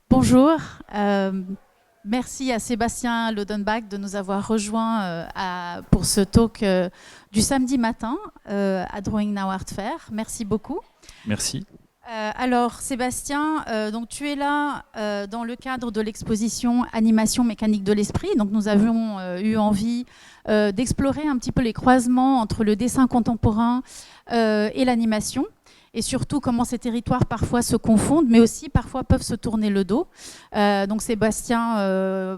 Bonjour, merci à Sébastien Lodenbach de nous avoir rejoints pour ce talk du samedi matin à Drawing Now Art Fair. Merci beaucoup. Merci. Alors Sébastien, donc tu es là dans le cadre de l'exposition Animation mécanique de l'esprit. Donc nous avions eu envie d'explorer un petit peu les croisements entre le dessin contemporain et l'animation. Et surtout comment ces territoires parfois se confondent, mais aussi parfois peuvent se tourner le dos. Donc Sébastien,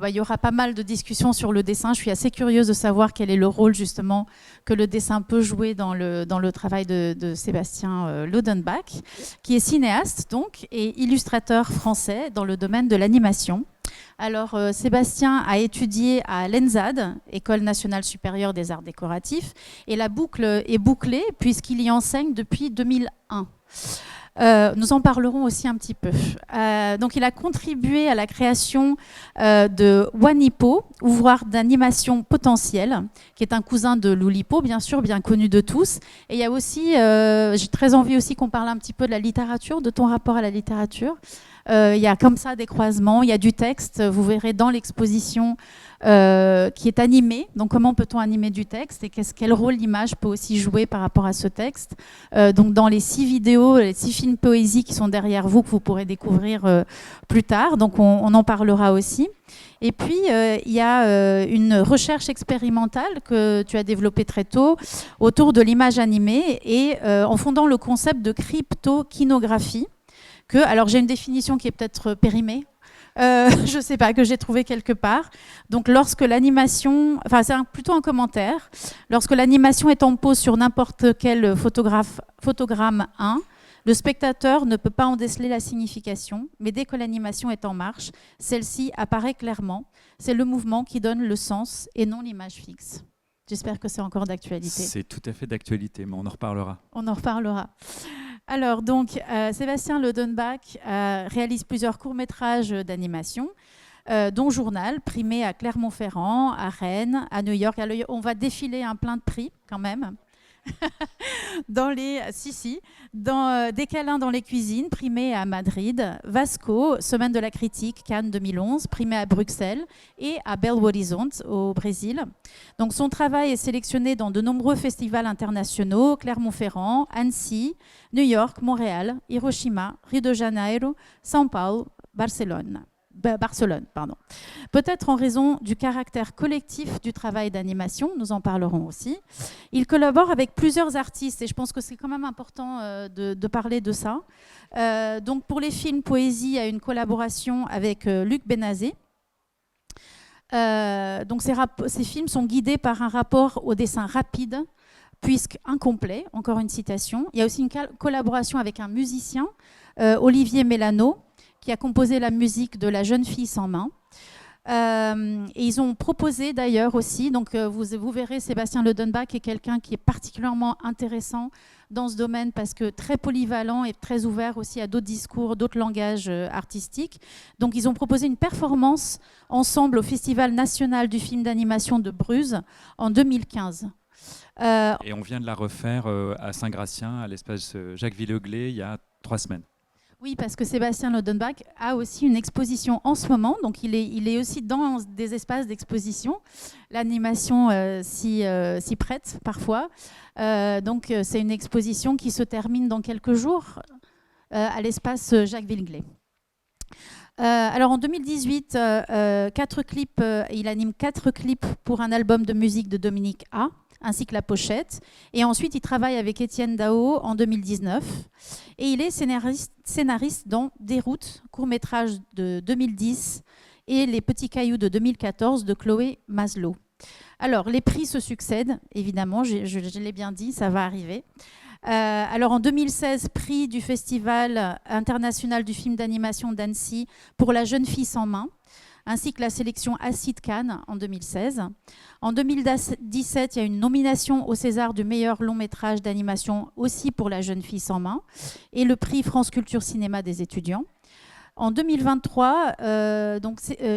il y aura pas mal de discussions sur le dessin. Je suis assez curieuse de savoir quel est le rôle justement que le dessin peut jouer dans le travail de Sébastien Lodenbach, qui est cinéaste donc, et illustrateur français dans le domaine de l'animation. Alors, Sébastien a étudié à l'ENSAD, École nationale supérieure des arts décoratifs, et la boucle est bouclée puisqu'il y enseigne depuis 2001. Nous en parlerons aussi un petit peu. Donc, il a contribué à la création de Wanipo, ouvroir d'animation potentielle, qui est un cousin de l'Oulipo, bien sûr, bien connu de tous. Et il y a aussi, j'ai très envie aussi qu'on parle un petit peu de la littérature, de ton rapport à la littérature. Il y a comme ça des croisements, il y a du texte, vous verrez dans l'exposition qui est animée. Donc comment peut-on animer du texte et quel rôle l'image peut aussi jouer par rapport à ce texte. Donc dans les 6 vidéos, les 6 films poésie qui sont derrière vous, que vous pourrez découvrir plus tard. Donc on en parlera aussi. Et puis, il y a une recherche expérimentale que tu as développée très tôt autour de l'image animée et en fondant le concept de crypto-kinographie. Alors j'ai une définition qui est peut-être périmée, je ne sais pas, que j'ai trouvé quelque part. Donc lorsque l'animation, enfin c'est plutôt un commentaire, lorsque l'animation est en pause sur n'importe quel photogramme 1, le spectateur ne peut pas en déceler la signification, mais dès que l'animation est en marche, celle-ci apparaît clairement. C'est le mouvement qui donne le sens et non l'image fixe. J'espère que c'est encore d'actualité. C'est tout à fait d'actualité, mais on en reparlera. On en reparlera. Alors, donc, Sébastien Lodenbach réalise plusieurs courts-métrages d'animation, dont Journal, primé à Clermont-Ferrand, à Rennes, à New York. Alors, on va défiler un plein de prix, quand même. Dans Des câlins dans les cuisines, primé à Madrid, Vasco, Semaine de la critique, Cannes 2011, primé à Bruxelles et à Belo Horizonte au Brésil. Donc son travail est sélectionné dans de nombreux festivals internationaux, Clermont-Ferrand, Annecy, New York, Montréal, Hiroshima, Rio de Janeiro, São Paulo, Barcelone. Peut-être en raison du caractère collectif du travail d'animation, nous en parlerons aussi. Il collabore avec plusieurs artistes et je pense que c'est quand même important de parler de ça. Donc pour les films poésie, il y a une collaboration avec Luc Benazé. Donc ces films sont guidés par un rapport au dessin rapide, puisque incomplet, encore une citation. Il y a aussi une collaboration avec un musicien, Olivier Mélano, qui a composé la musique de La jeune fille sans main. Et ils ont proposé d'ailleurs aussi, donc vous verrez, Sébastien Lodenbach est quelqu'un qui est particulièrement intéressant dans ce domaine parce que très polyvalent et très ouvert aussi à d'autres discours, d'autres langages artistiques. Donc ils ont proposé une performance ensemble au Festival national du film d'animation de Bruges en 2015. Et on vient de la refaire à Saint-Gratien, à l'espace Jacques Villeglé, il y a 3 semaines. Oui, parce que Sébastien Lodenbach a aussi une exposition en ce moment, donc il est aussi dans des espaces d'exposition. L'animation s'y prête parfois. Donc c'est une exposition qui se termine dans quelques jours à l'espace Jacques Villeglé. Alors en 2018, il anime 4 clips pour un album de musique de Dominique A, ainsi que la pochette. Et ensuite, il travaille avec Étienne Dao en 2019. Et il est scénariste dans Déroute, court-métrage de 2010, et Les Petits Cailloux de 2014 de Chloé Maslow. Alors, les prix se succèdent, évidemment, je l'ai bien dit, ça va arriver. Alors en 2016, prix du Festival international du film d'animation d'Annecy pour La jeune fille sans main, ainsi que la sélection Acide Cannes en 2016. En 2017, il y a une nomination au César du meilleur long métrage d'animation aussi pour La jeune fille sans main et le prix France Culture Cinéma des étudiants. En 2023,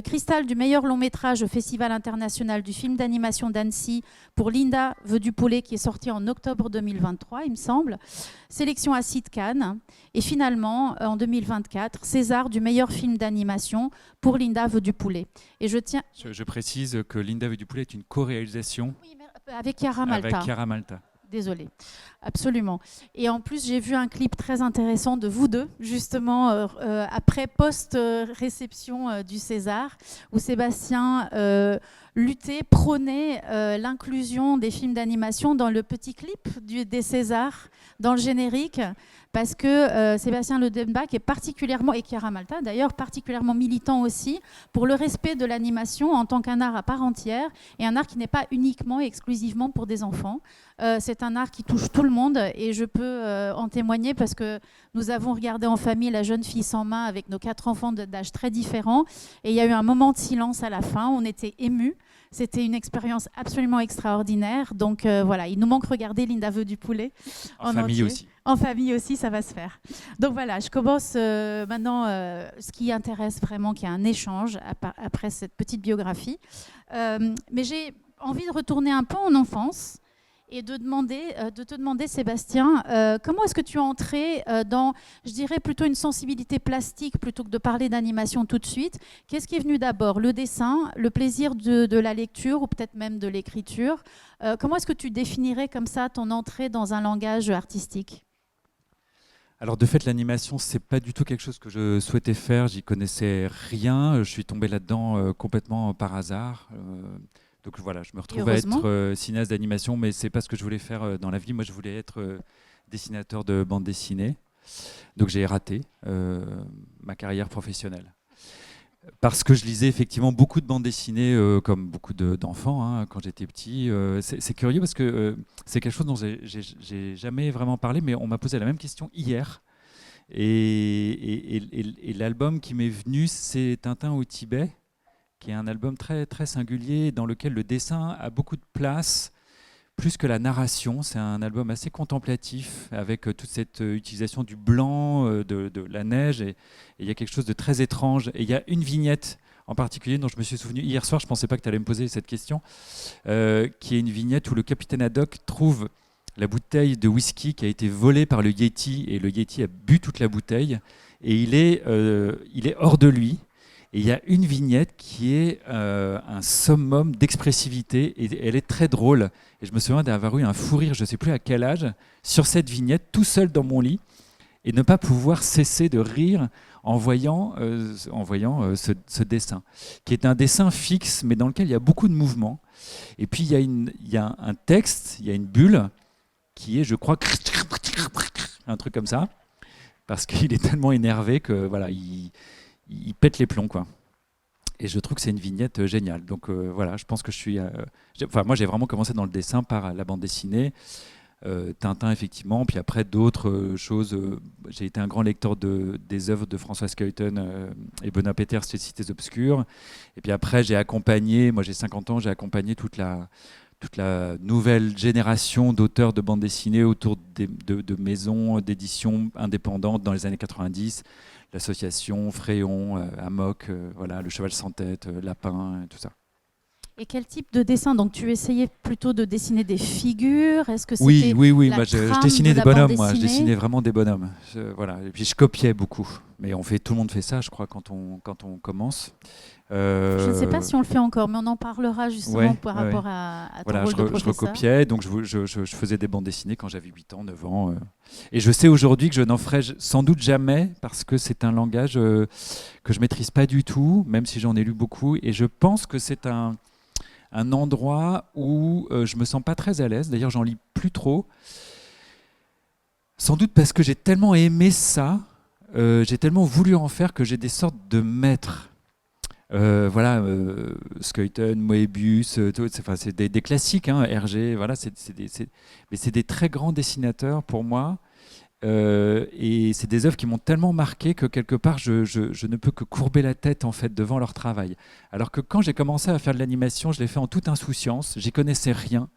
Cristal du meilleur long métrage au Festival international du film d'animation d'Annecy pour Linda veut du poulet qui est sorti en octobre 2023, il me semble. Sélection à Cite Cannes. Et finalement, en 2024, César du meilleur film d'animation pour Linda veut du poulet. Et je précise que Linda veut du poulet est une co-réalisation avec Chiara Malta. Désolée, absolument. Et en plus, j'ai vu un clip très intéressant de vous deux, justement, après post-réception du César, où Sébastien luttait, prônait l'inclusion des films d'animation dans le petit clip des Césars, dans le générique, parce que Sébastien Ledenbach est particulièrement, et Chiara Malta d'ailleurs, particulièrement militant aussi pour le respect de l'animation en tant qu'un art à part entière, et un art qui n'est pas uniquement et exclusivement pour des enfants. C'est un art qui touche tout le monde, et je peux en témoigner parce que nous avons regardé en famille La jeune fille sans main avec nos 4 enfants d'âge très différents, et il y a eu un moment de silence à la fin, on était émus. C'était une expérience absolument extraordinaire. Donc voilà, il nous manque regarder Linda veut du poulet. En famille entier. Aussi. En famille aussi, ça va se faire. Donc voilà, je commence maintenant ce qui intéresse vraiment, qui est un échange après cette petite biographie. Mais j'ai envie de retourner un peu en enfance et de te demander, Sébastien, comment est-ce que tu es entré dans, je dirais, plutôt une sensibilité plastique plutôt que de parler d'animation tout de suite. Qu'est-ce qui est venu d'abord? Le dessin, le plaisir de la lecture ou peut-être même de l'écriture? Comment est-ce que tu définirais comme ça ton entrée dans un langage artistique? Alors de fait, l'animation, c'est pas du tout quelque chose que je souhaitais faire. J'y connaissais rien. Je suis tombé là-dedans complètement par hasard. Donc voilà, je me retrouve à être cinéaste d'animation, mais c'est pas ce que je voulais faire dans la vie. Moi, je voulais être dessinateur de bande dessinée. Donc j'ai raté ma carrière professionnelle. Parce que je lisais effectivement beaucoup de bandes dessinées, comme beaucoup d'enfants, quand j'étais petit. C'est curieux parce que c'est quelque chose dont j'ai jamais vraiment parlé, mais on m'a posé la même question hier. Et l'album qui m'est venu, c'est Tintin au Tibet, qui est un album très, très singulier dans lequel le dessin a beaucoup de place, plus que la narration. C'est un album assez contemplatif, avec toute cette utilisation du blanc, de la neige, et il y a quelque chose de très étrange. Et il y a une vignette en particulier dont je me suis souvenu hier soir, je ne pensais pas que tu allais me poser cette question, qui est une vignette où le capitaine Haddock trouve la bouteille de whisky qui a été volée par le Yeti, et le Yeti a bu toute la bouteille, et il est hors de lui. Et il y a une vignette qui est un summum d'expressivité, et elle est très drôle. Et je me souviens d'avoir eu un fou rire, je ne sais plus à quel âge, sur cette vignette, tout seul dans mon lit, et ne pas pouvoir cesser de rire en voyant ce dessin, qui est un dessin fixe, mais dans lequel il y a beaucoup de mouvements. Et puis il y a un texte, il y a une bulle, qui est, je crois, un truc comme ça, parce qu'il est tellement énervé que voilà, il pète les plombs, quoi. Et je trouve que c'est une vignette géniale. Donc voilà, je pense que moi j'ai vraiment commencé dans le dessin par la bande dessinée, Tintin effectivement, puis après d'autres choses. J'ai été un grand lecteur des œuvres de Françoise Skeuten et Benoît Peters, les Cités obscures. Et puis après j'ai accompagné, moi j'ai 50 ans, j'ai accompagné toute la nouvelle génération d'auteurs de bande dessinée autour de maisons d'édition indépendantes dans les années 90. L'association, Fréon, Amok, voilà, Le Cheval sans tête, Lapin, tout ça. Et quel type de dessin? Donc tu essayais plutôt de dessiner des figures? Est-ce que c'était Oui. Moi, je dessinais des bonhommes. Moi, je dessinais vraiment des bonhommes. Voilà. Et puis je copiais beaucoup. Mais tout le monde fait ça, je crois, quand on commence. Je ne sais pas si on le fait encore, mais on en parlera justement par rapport à ton rôle de professeur. Je recopiais, donc je faisais des bandes dessinées quand j'avais 8 ans, 9 ans. Et je sais aujourd'hui que je n'en ferai sans doute jamais, parce que c'est un langage que je ne maîtrise pas du tout, même si j'en ai lu beaucoup. Et je pense que c'est un endroit où je me sens pas très à l'aise. D'ailleurs, j'en lis plus trop. Sans doute parce que j'ai tellement aimé ça, j'ai tellement voulu en faire que j'ai des sortes de maîtres. Skeuten, Moebius, c'est des classiques, Hergé, voilà, mais c'est des très grands dessinateurs pour moi, et c'est des œuvres qui m'ont tellement marqué que quelque part je ne peux que courber la tête en fait devant leur travail. Alors que quand j'ai commencé à faire de l'animation, je l'ai fait en toute insouciance, j'y connaissais rien.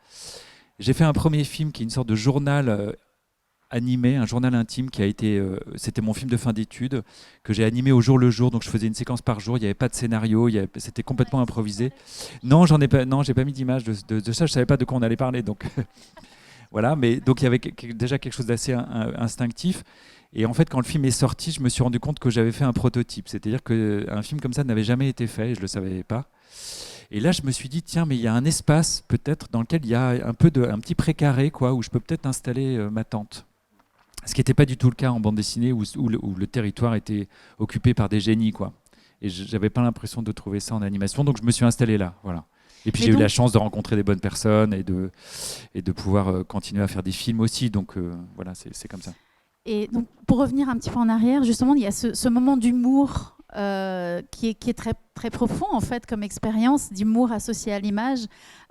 J'ai fait un premier film qui est une sorte de journal animé un journal intime qui a été, c'était mon film de fin d'études que j'ai animé au jour le jour. Donc je faisais une séquence par jour. Il n'y avait pas de scénario. C'était complètement improvisé. Non, j'en ai pas. Non, j'ai pas mis d'image de ça. Je savais pas de quoi on allait parler. Donc voilà. Mais donc il y avait déjà quelque chose d'assez instinctif. Et en fait, quand le film est sorti, je me suis rendu compte que j'avais fait un prototype. C'est-à-dire qu'un film comme ça n'avait jamais été fait. Et je le savais pas. Et là, je me suis dit, tiens, mais il y a un espace peut-être dans lequel il y a un petit précaré, quoi, où je peux peut-être installer ma tente. Ce qui n'était pas du tout le cas en bande dessinée où le territoire était occupé par des génies, quoi. Et j'avais pas l'impression de trouver ça en animation, donc je me suis installé là, voilà. Et puis j'ai eu la chance de rencontrer des bonnes personnes et de pouvoir continuer à faire des films aussi, donc voilà, c'est comme ça. Et donc, pour revenir un petit peu en arrière, justement, il y a ce moment d'humour qui est très, très profond, en fait, comme expérience d'humour associé à l'image.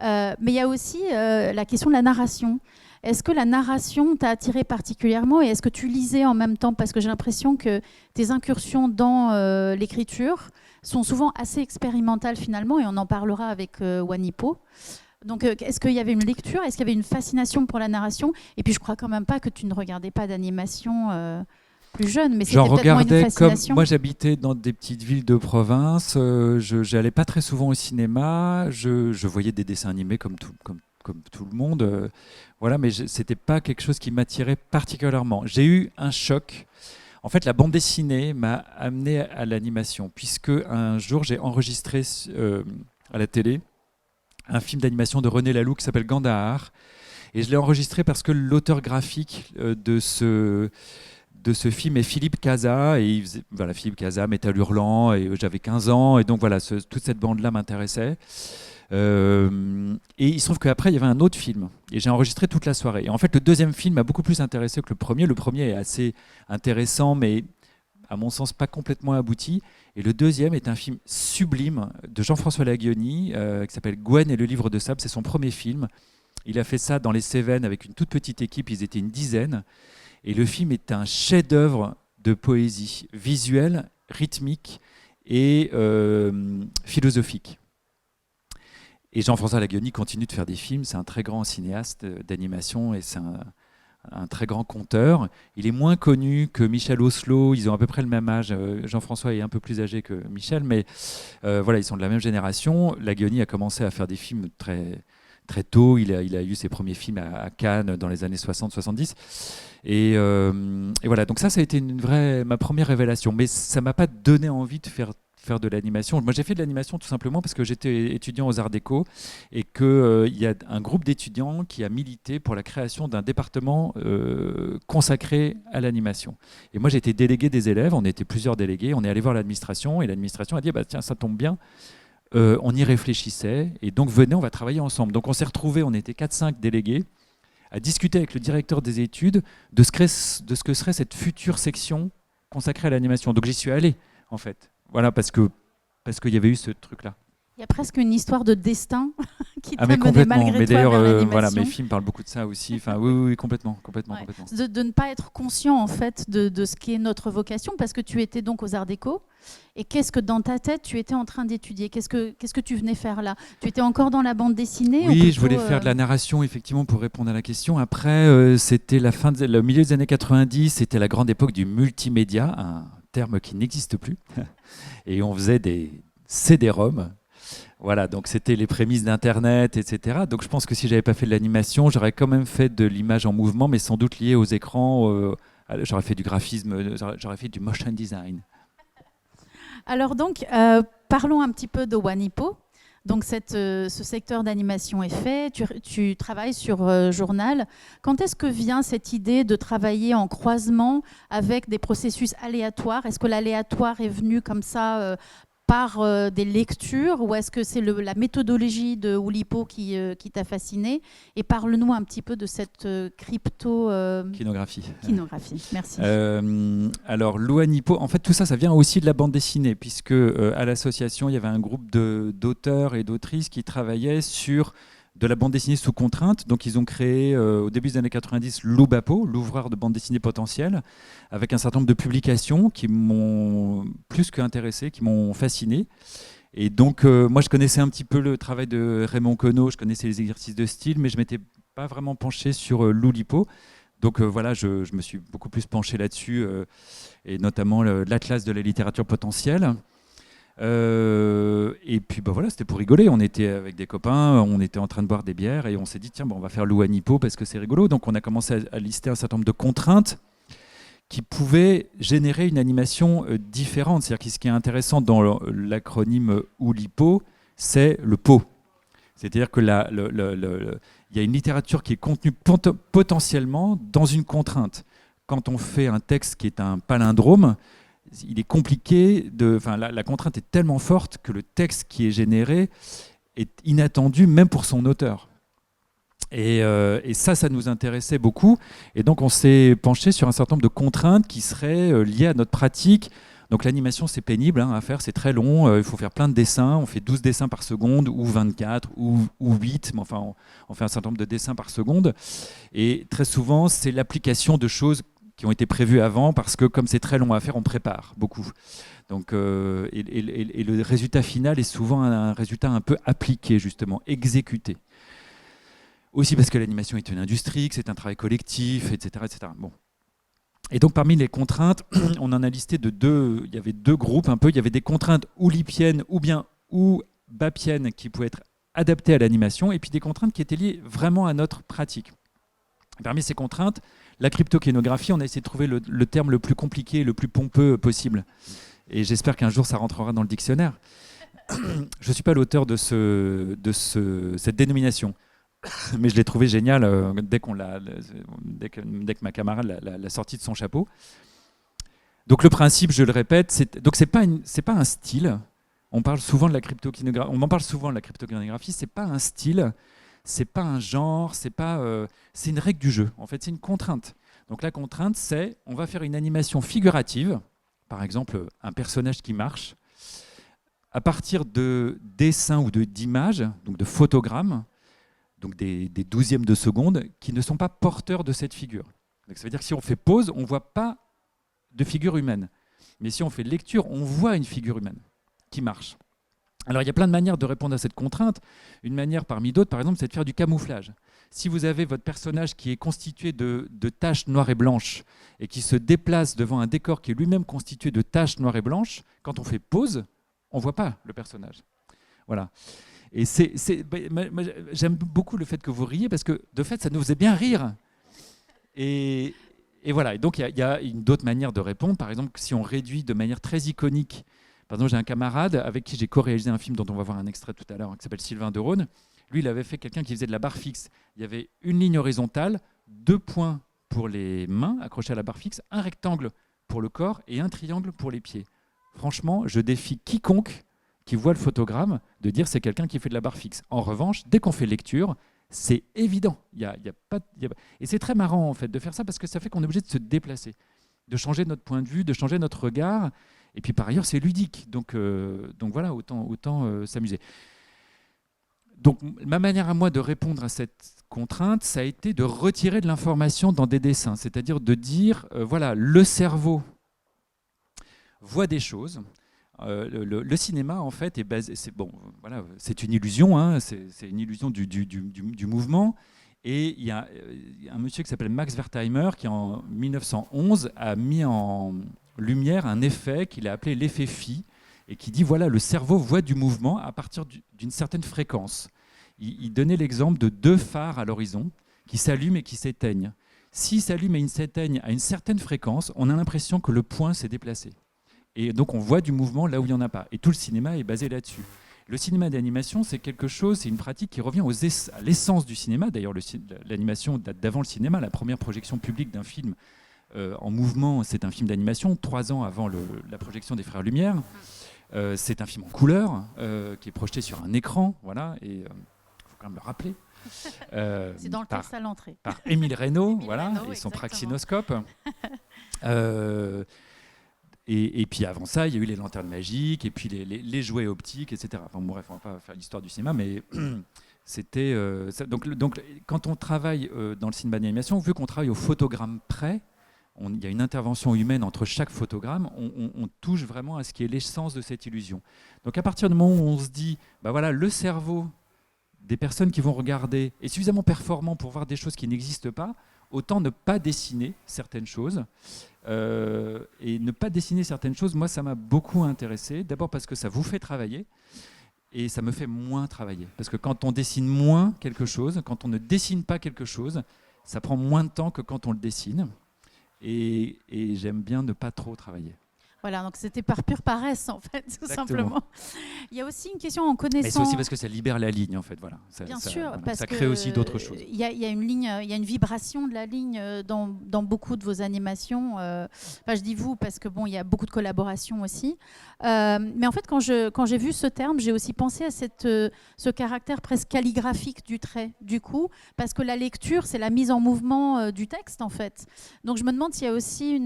Mais il y a aussi la question de la narration. Est-ce que la narration t'a attiré particulièrement et est-ce que tu lisais en même temps? Parce que j'ai l'impression que tes incursions dans l'écriture sont souvent assez expérimentales finalement, et on en parlera avec Wanipo. Donc, est-ce qu'il y avait une lecture? Est-ce qu'il y avait une fascination pour la narration? Et puis, je crois quand même pas que tu ne regardais pas d'animation plus jeune, mais c'était peut-être moins une fascination. Moi, j'habitais dans des petites villes de province. Je n'allais pas très souvent au cinéma. Je voyais des dessins animés comme tout le monde. Voilà, mais c'était pas quelque chose qui m'attirait particulièrement. J'ai eu un choc. En fait, la bande dessinée m'a amené à l'animation, puisque un jour, j'ai enregistré à la télé un film d'animation de René Laloux qui s'appelle Gandahar. Et je l'ai enregistré parce que l'auteur graphique de ce film est Philippe Cazat. Et voilà, Philippe Cazat, Métal Hurlant, et j'avais 15 ans. Et donc voilà, toute cette bande-là m'intéressait. Et il se trouve qu'après, il y avait un autre film. Et j'ai enregistré toute la soirée. Et en fait, le deuxième film m'a beaucoup plus intéressé que le premier. Le premier est assez intéressant, mais à mon sens, pas complètement abouti. Et le deuxième est un film sublime de Jean-François Laguioni, qui s'appelle Gwen et le livre de sable. C'est son premier film. Il a fait ça dans les Cévennes avec une toute petite équipe. Ils étaient une dizaine. Et le film est un chef-d'œuvre de poésie visuelle, rythmique et philosophique. Et Jean-François Laguioni continue de faire des films. C'est un très grand cinéaste d'animation et c'est un très grand conteur. Il est moins connu que Michel Oslo. Ils ont à peu près le même âge. Jean-François est un peu plus âgé que Michel, mais voilà, ils sont de la même génération. Laguioni a commencé à faire des films très, très tôt. Il a eu ses premiers films à Cannes dans les années 60-70. Et voilà, donc ça a été ma première révélation. Mais ça ne m'a pas donné envie de faire de l'animation. Moi, j'ai fait de l'animation tout simplement parce que j'étais étudiant aux Arts Déco et qu'il y a un groupe d'étudiants qui a milité pour la création d'un département consacré à l'animation. Et moi, j'étais délégué des élèves, on était plusieurs délégués, on est allé voir l'administration et l'administration a dit bah, tiens, ça tombe bien, on y réfléchissait et donc venez, on va travailler ensemble. Donc on s'est retrouvés, on était 4-5 délégués, à discuter avec le directeur des études de ce que serait cette future section consacrée à l'animation. Donc j'y suis allé, en fait. Voilà, parce qu'il y avait eu ce truc-là. Il y a presque une histoire de destin qui t'a mais mené malgré mais toi vers l'animation. Voilà, mes films parlent beaucoup de ça aussi. Enfin, oui, complètement. De ne pas être conscient en fait de ce qui est notre vocation, parce que tu étais donc aux Arts Déco. Et qu'est-ce que dans ta tête tu étais en train d'étudier? Qu'est-ce que tu venais faire là? Tu étais encore dans la bande dessinée? Oui, plutôt, je voulais faire de la narration, effectivement, pour répondre à la question. Après, c'était le milieu des années 90, c'était la grande époque du multimédia, un terme qui n'existe plus. Et on faisait des CD-ROM. Voilà, donc c'était les prémices d'Internet, etc. Donc je pense que si j'avais pas fait de l'animation, j'aurais quand même fait de l'image en mouvement, mais sans doute lié aux écrans. J'aurais fait du graphisme, j'aurais fait du motion design. Alors donc, parlons un petit peu de Wanipo. Donc ce secteur d'animation est fait, tu travailles sur Journal. Quand est-ce que vient cette idée de travailler en croisement avec des processus aléatoires? Est-ce que l'aléatoire est venu comme ça par des lectures, ou est-ce que c'est la méthodologie de Oulipo qui t'a fasciné? Et parle-nous un petit peu de cette Kinographie. Merci. Alors, Wanipo, en fait, tout ça vient aussi de la bande dessinée, puisque à l'association, il y avait un groupe d'auteurs et d'autrices qui travaillaient sur de la bande dessinée sous contrainte. Donc ils ont créé au début des années 90 l'Oubapo, l'ouvreur de bande dessinée potentielle, avec un certain nombre de publications qui m'ont plus qu'intéressé, qui m'ont fasciné. Et donc moi je connaissais un petit peu le travail de Raymond Queneau, je connaissais les exercices de style, mais je ne m'étais pas vraiment penché sur l'Oulipo. Donc voilà, je me suis beaucoup plus penché là-dessus, et notamment l'Atlas de la littérature potentielle. Et puis voilà, c'était pour rigoler. On était avec des copains, on était en train de boire des bières et on s'est dit tiens, on va faire l'Ouanipo parce que c'est rigolo. Donc on a commencé à lister un certain nombre de contraintes qui pouvaient générer une animation différente. C'est-à-dire que ce qui est intéressant dans l'acronyme Oulipo, c'est le pot. C'est-à-dire que il y a une littérature qui est contenue potentiellement dans une contrainte. Quand on fait un texte qui est un palindrome, il est compliqué, la contrainte est tellement forte que le texte qui est généré est inattendu même pour son auteur. Et ça nous intéressait beaucoup. Et donc on s'est penché sur un certain nombre de contraintes qui seraient liées à notre pratique. Donc l'animation, c'est pénible à faire, c'est très long, il faut faire plein de dessins, on fait 12 dessins par seconde, ou 24, ou 8, mais enfin on fait un certain nombre de dessins par seconde. Et très souvent, c'est l'application de choses qui ont été prévues avant, parce que comme c'est très long à faire, on prépare beaucoup. Donc, et le résultat final est souvent un résultat un peu appliqué, justement, exécuté. Aussi parce que l'animation est une industrie, que c'est un travail collectif, etc. etc. Bon. Et donc parmi les contraintes, on en a listé il y avait deux groupes un peu. Il y avait des contraintes oulipiennes ou bapiennes qui pouvaient être adaptées à l'animation, et puis des contraintes qui étaient liées vraiment à notre pratique. Parmi ces contraintes, la cryptokénographie, on a essayé de trouver le terme le plus compliqué et le plus pompeux possible. Et j'espère qu'un jour ça rentrera dans le dictionnaire. Je ne suis pas l'auteur de cette dénomination. Mais je l'ai trouvé génial dès que ma camarade l'a sorti de son chapeau. Donc le principe, je le répète, c'est pas un style. On parle souvent de la cryptokénographie. On en parle souvent de la cryptokénographie. C'est pas un style, c'est pas un genre, c'est une règle du jeu. En fait, c'est une contrainte. Donc la contrainte, c'est on va faire une animation figurative, par exemple un personnage qui marche, à partir de dessins ou d'images, donc de photogrammes, donc des douzièmes de seconde, qui ne sont pas porteurs de cette figure. Donc ça veut dire que si on fait pause, on ne voit pas de figure humaine. Mais si on fait lecture, on voit une figure humaine qui marche. Alors il y a plein de manières de répondre à cette contrainte. Une manière parmi d'autres, par exemple, c'est de faire du camouflage. Si vous avez votre personnage qui est constitué de taches noires et blanches et qui se déplace devant un décor qui est lui-même constitué de taches noires et blanches, quand on fait pause, on ne voit pas le personnage. Voilà. Et j'aime beaucoup le fait que vous riez, parce que de fait, ça nous faisait bien rire. Et voilà. Et donc, il y a d'autres manières de répondre. Par exemple, si on réduit de manière très iconique. Par exemple, j'ai un camarade avec qui j'ai co-réalisé un film dont on va voir un extrait tout à l'heure, qui s'appelle Sylvain Derosne. Lui, il avait fait quelqu'un qui faisait de la barre fixe. Il y avait une ligne horizontale, 2 points pour les mains accrochées à la barre fixe, un rectangle pour le corps et un triangle pour les pieds. Franchement, je défie quiconque qui voit le photogramme de dire c'est quelqu'un qui fait de la barre fixe. En revanche, dès qu'on fait lecture, c'est évident. Et c'est très marrant en fait de faire ça, parce que ça fait qu'on est obligé de se déplacer, de changer notre point de vue, de changer notre regard. Et puis par ailleurs, c'est ludique. Donc voilà, autant s'amuser. Donc ma manière à moi de répondre à cette contrainte, ça a été de retirer de l'information dans des dessins. C'est-à-dire de dire, voilà, le cerveau voit des choses. Le cinéma, en fait, est basé. C'est une illusion, hein, c'est une illusion du mouvement. Et il y a un monsieur qui s'appelle Max Wertheimer qui, en 1911, a mis en lumière un effet qu'il a appelé l'effet phi, et qui dit voilà, le cerveau voit du mouvement à partir d'une certaine fréquence. Il donnait l'exemple de 2 phares à l'horizon qui s'allument et qui s'éteignent. S'ils s'allument et s'éteignent à une certaine fréquence, on a l'impression que le point s'est déplacé. Et donc on voit du mouvement là où il n'y en a pas. Et tout le cinéma est basé là-dessus. Le cinéma d'animation, c'est une pratique qui revient à l'essence du cinéma. D'ailleurs, l'animation date d'avant le cinéma. La première projection publique d'un film en mouvement, c'est un film d'animation, 3 ans avant la projection des Frères Lumière. C'est un film en couleur qui est projeté sur un écran. Voilà, et il faut quand même le rappeler. C'est dans le texte à l'entrée. Par Émile Reynaud, voilà, et son exactement. praxinoscope. Et puis avant ça, il y a eu les lanternes magiques, et puis les jouets optiques, etc. Enfin bref, on ne va pas faire l'histoire du cinéma, mais c'était... donc quand on travaille dans le cinéma d'animation, vu qu'on travaille au photogramme près, il y a une intervention humaine entre chaque photogramme, on touche vraiment à ce qui est l'essence de cette illusion. Donc à partir du moment où on se dit, bah voilà, le cerveau des personnes qui vont regarder est suffisamment performant pour voir des choses qui n'existent pas, autant ne pas dessiner certaines choses. Et ne pas dessiner certaines choses, moi, ça m'a beaucoup intéressé. D'abord parce que ça vous fait travailler et ça me fait moins travailler. Parce que quand on dessine moins quelque chose, quand on ne dessine pas quelque chose, ça prend moins de temps que quand on le dessine. Et j'aime bien ne pas trop travailler. Voilà, donc c'était par pure paresse, en fait, tout Exactement. simplement. Il y a aussi une question en connaissant... Mais c'est aussi parce que ça libère la ligne, en fait. Voilà. Bien sûr, voilà. parce ça que crée aussi d'autres choses. Il y a une ligne, il y a une vibration de la ligne dans beaucoup de vos animations. Enfin, je dis vous parce que bon, il y a beaucoup de collaborations aussi. Mais en fait, quand j'ai vu ce terme, j'ai aussi pensé à ce caractère presque calligraphique du trait, du coup, parce que la lecture, c'est la mise en mouvement du texte, en fait. Donc, je me demande s'il y a aussi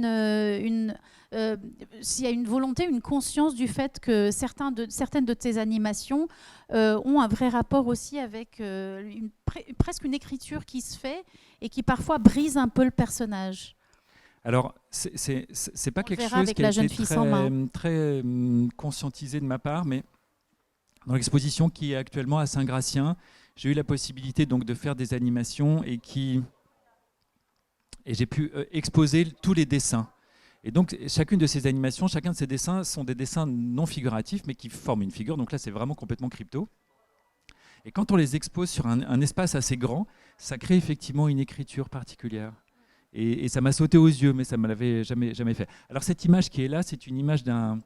s'il y a une volonté, une conscience du fait que certaines de tes animations ont un vrai rapport aussi avec presque une écriture qui se fait et qui parfois brise un peu le personnage. Alors, c'est pas quelque chose qui a été très conscientisé de ma part, mais dans l'exposition qui est actuellement à Saint-Gratien, j'ai eu la possibilité donc de faire des animations et j'ai pu exposer tous les dessins. Et donc, chacune de ces animations, chacun de ces dessins sont des dessins non figuratifs, mais qui forment une figure. Donc là, c'est vraiment complètement crypto. Et quand on les expose sur un espace assez grand, ça crée effectivement une écriture particulière. Et ça m'a sauté aux yeux, mais ça ne me l'avait jamais fait. Alors cette image qui est là, c'est une image d'un...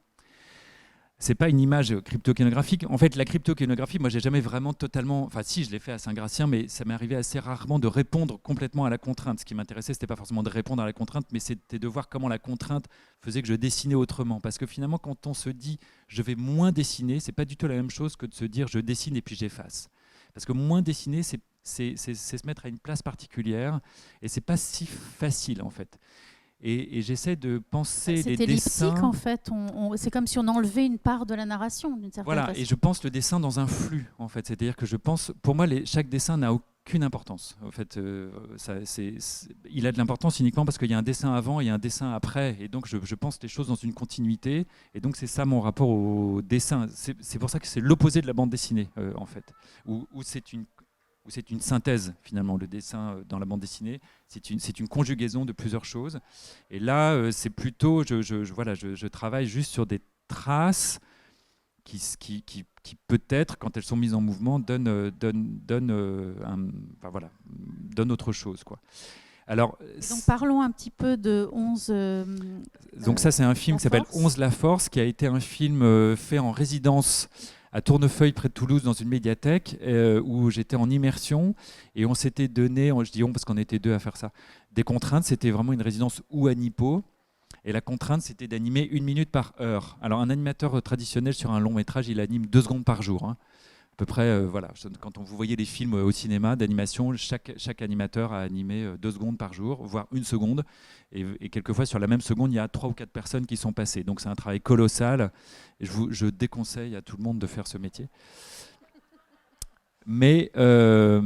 C'est pas une image cryptokénographique. En fait, la cryptokénographie, moi, j'ai jamais vraiment totalement... Enfin, si, je l'ai fait à Saint-Gratien, mais ça m'est arrivé assez rarement de répondre complètement à la contrainte. Ce qui m'intéressait, c'était pas forcément de répondre à la contrainte, mais c'était de voir comment la contrainte faisait que je dessinais autrement. Parce que finalement, quand on se dit « je vais moins dessiner », c'est pas du tout la même chose que de se dire « je dessine et puis j'efface ». Parce que moins dessiner, c'est se mettre à une place particulière, et c'est pas si facile, en fait. Et j'essaie de penser les dessins... C'est elliptique, en fait. C'est comme si on enlevait une part de la narration, d'une certaine façon. Voilà, et je pense le dessin dans un flux, en fait. C'est-à-dire que je pense... Pour moi, chaque dessin n'a aucune importance. En fait, il a de l'importance uniquement parce qu'il y a un dessin avant et un dessin après. Et donc, je pense les choses dans une continuité. Et donc, c'est ça mon rapport au dessin. C'est pour ça que c'est l'opposé de la bande dessinée, en fait. Où c'est une synthèse, finalement, le dessin dans la bande dessinée. C'est une conjugaison de plusieurs choses. Et là, c'est plutôt... Je travaille juste sur des traces qui peut-être, quand elles sont mises en mouvement, donnent autre chose, quoi. Alors, donc parlons un petit peu de 11... donc ça, c'est un film qui s'appelle 11 La Force, qui a été un film fait en résidence à Tournefeuille, près de Toulouse, dans une médiathèque, où j'étais en immersion, et on s'était donné, je dis on parce qu'on était deux à faire ça, des contraintes. C'était vraiment une résidence Ouanipo, et la contrainte, c'était d'animer 1 minute par heure. Alors un animateur traditionnel sur un long métrage, il anime 2 secondes par jour, hein. À peu près, voilà. Quand vous voyez les films au cinéma d'animation, chaque animateur a animé 2 secondes par jour, voire 1 seconde. Et quelquefois, sur la même seconde, il y a 3 ou 4 personnes qui sont passées. Donc c'est un travail colossal. Et je déconseille à tout le monde de faire ce métier. Mais là,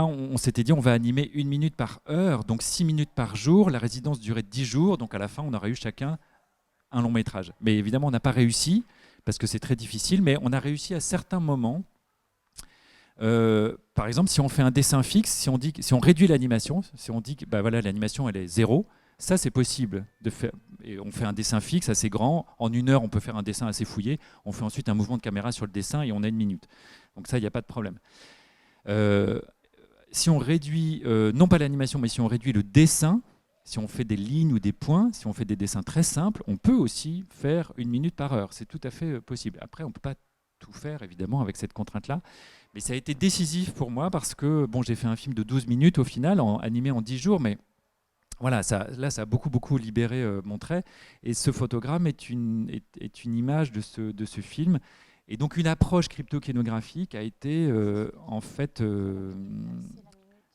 on s'était dit, on va animer 1 minute par heure, donc 6 minutes par jour. La résidence durait 10 jours. Donc à la fin, on aurait eu chacun un long métrage. Mais évidemment, on n'a pas réussi, parce que c'est très difficile, mais on a réussi à certains moments. Par exemple, si on fait un dessin fixe, si on réduit l'animation, si on dit que voilà, l'animation elle est 0, ça c'est possible de faire. Et on fait un dessin fixe assez grand. En 1 heure, on peut faire un dessin assez fouillé. On fait ensuite un mouvement de caméra sur le dessin et on a 1 minute. Donc ça, il n'y a pas de problème. Si on réduit, non pas l'animation, mais si on réduit le dessin, si on fait des lignes ou des points, si on fait des dessins très simples, on peut aussi faire 1 minute par heure. C'est tout à fait possible. Après, on ne peut pas tout faire, évidemment, avec cette contrainte-là. Mais ça a été décisif pour moi parce que bon, j'ai fait un film de 12 minutes au final, animé en 10 jours, mais voilà, là, ça a beaucoup libéré mon trait. Et ce photogramme est une image de ce film. Et donc, une approche cryptokénographique a été, en fait...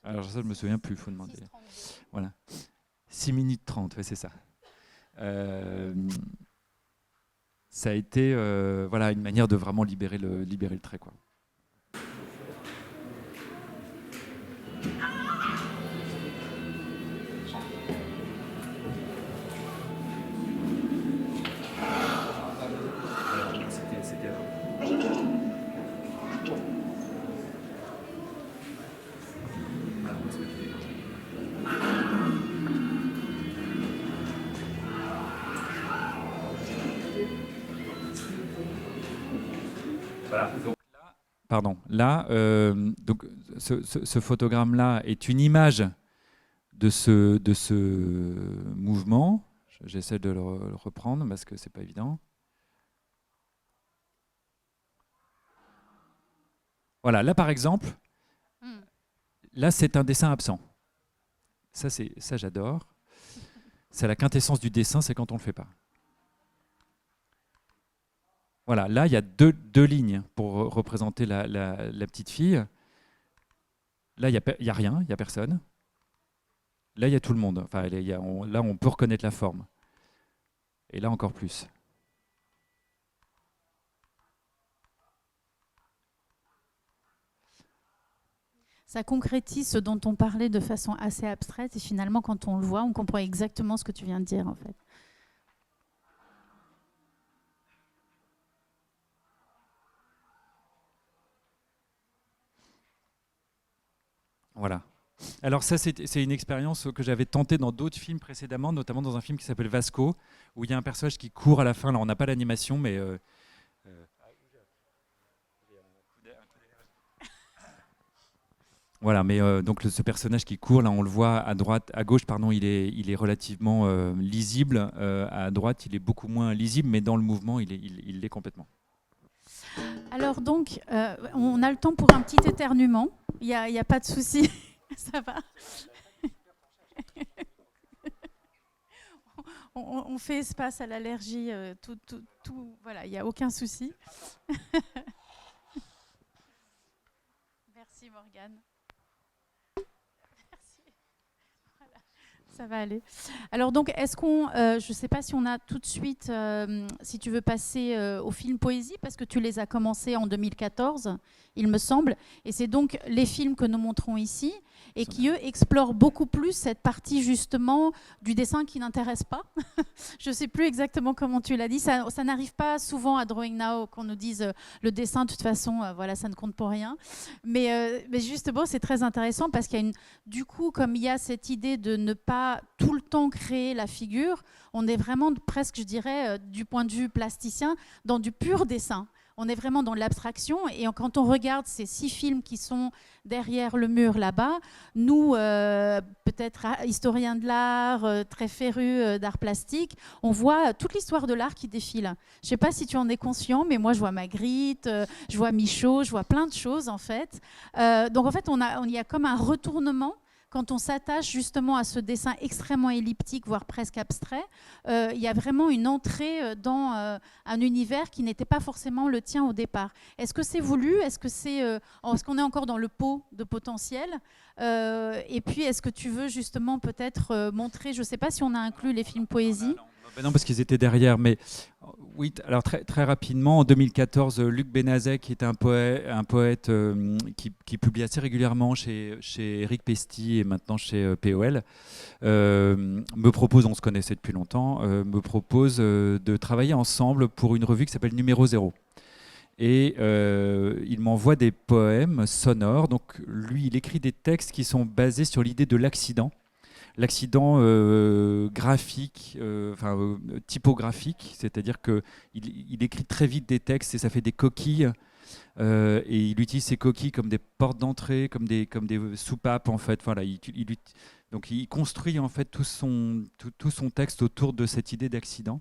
alors ça, je ne me souviens plus, il faut demander. Voilà. 6 minutes 30, ouais, c'est ça. Ça a été voilà, une manière de vraiment libérer le trait, quoi. Voilà. Donc là, pardon. Là, donc ce photogramme-là est une image de ce mouvement. J'essaie de le reprendre parce que c'est pas évident. Voilà, là par exemple, là c'est un dessin absent. Ça j'adore. C'est la quintessence du dessin, c'est quand on le fait pas. Voilà, là il y a deux lignes pour représenter la petite fille. Là il y a rien, il y a personne. Là il y a tout le monde. Enfin, là on peut reconnaître la forme. Et là encore plus. Ça concrétise ce dont on parlait de façon assez abstraite et finalement quand on le voit, on comprend exactement ce que tu viens de dire en fait. Voilà. Alors ça, c'est une expérience que j'avais tentée dans d'autres films précédemment, notamment dans un film qui s'appelle Vasco, où il y a un personnage qui court à la fin. Là, on n'a pas l'animation, mais... Voilà, mais donc ce personnage qui court, là, on le voit à droite, à gauche, pardon, il est relativement lisible. À droite, il est beaucoup moins lisible, mais dans le mouvement, il l'est complètement. Alors donc, on a le temps pour un petit éternuement. Il n'y a pas de souci. Ça va. On fait espace à l'allergie. Voilà, il n'y a aucun souci. Merci Morgane. Ça va aller. Alors donc, est-ce qu'on, je ne sais pas si on a tout de suite, si tu veux passer au film poésie, parce que tu les as commencés en 2014, il me semble, et c'est donc les films que nous montrons ici, et qui, eux, explorent beaucoup plus cette partie, justement, du dessin qui n'intéresse pas. Je ne sais plus exactement comment tu l'as dit. Ça n'arrive pas souvent à Drawing Now qu'on nous dise le dessin, de toute façon, voilà, ça ne compte pour rien. Mais justement, c'est très intéressant parce qu'il y a du coup, comme il y a cette idée de ne pas tout le temps créer la figure, on est vraiment presque, je dirais, du point de vue plasticien, dans du pur dessin. On est vraiment dans l'abstraction et quand on regarde ces 6 films qui sont derrière le mur là-bas, nous, peut-être historiens de l'art, très férus d'art plastique, on voit toute l'histoire de l'art qui défile. Je ne sais pas si tu en es conscient, mais moi je vois Magritte, je vois Michaud, je vois plein de choses en fait. Donc en fait, il y a comme un retournement. Quand on s'attache justement à ce dessin extrêmement elliptique, voire presque abstrait, il y a vraiment une entrée dans un univers qui n'était pas forcément le tien au départ. Est-ce que c'est voulu ? Est-ce qu'on est encore dans le pot de potentiel ? Et puis, est-ce que tu veux justement peut-être montrer, je ne sais pas si on a inclus les films poésie. Non, parce qu'ils étaient derrière, mais oui, alors très rapidement, en 2014, Luc Benazet, qui est un poète qui publie assez régulièrement chez Éric Pesty et maintenant chez POL, me propose, on se connaissait depuis longtemps, me propose de travailler ensemble pour une revue qui s'appelle Numéro 0. Et il m'envoie des poèmes sonores. Donc lui, il écrit des textes qui sont basés sur l'idée de l'accident. L'accident graphique, typographique, c'est-à-dire qu'il écrit très vite des textes et ça fait des coquilles. Et il utilise ces coquilles comme des portes d'entrée, comme des soupapes en fait. Voilà, donc il construit en fait tout son texte autour de cette idée d'accident.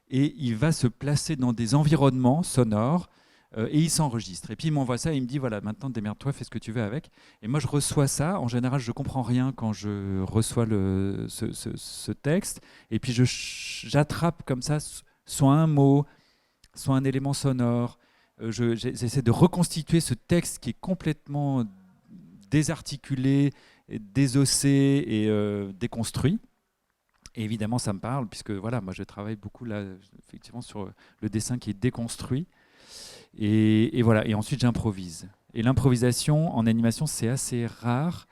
Et il va se placer dans des environnements sonores et il s'enregistre. Et puis il m'envoie ça et il me dit voilà, maintenant démerde-toi, fais ce que tu veux avec. Et moi je reçois ça. En général, je comprends rien quand je reçois ce texte. Et puis j'attrape comme ça soit un mot, soit un élément sonore. J'essaie de reconstituer ce texte qui est complètement désarticulé, désossé et déconstruit. Et évidemment, ça me parle, puisque voilà, moi je travaille beaucoup là, effectivement, sur le dessin qui est déconstruit. Et voilà, et ensuite j'improvise. Et l'improvisation en animation, c'est assez rare.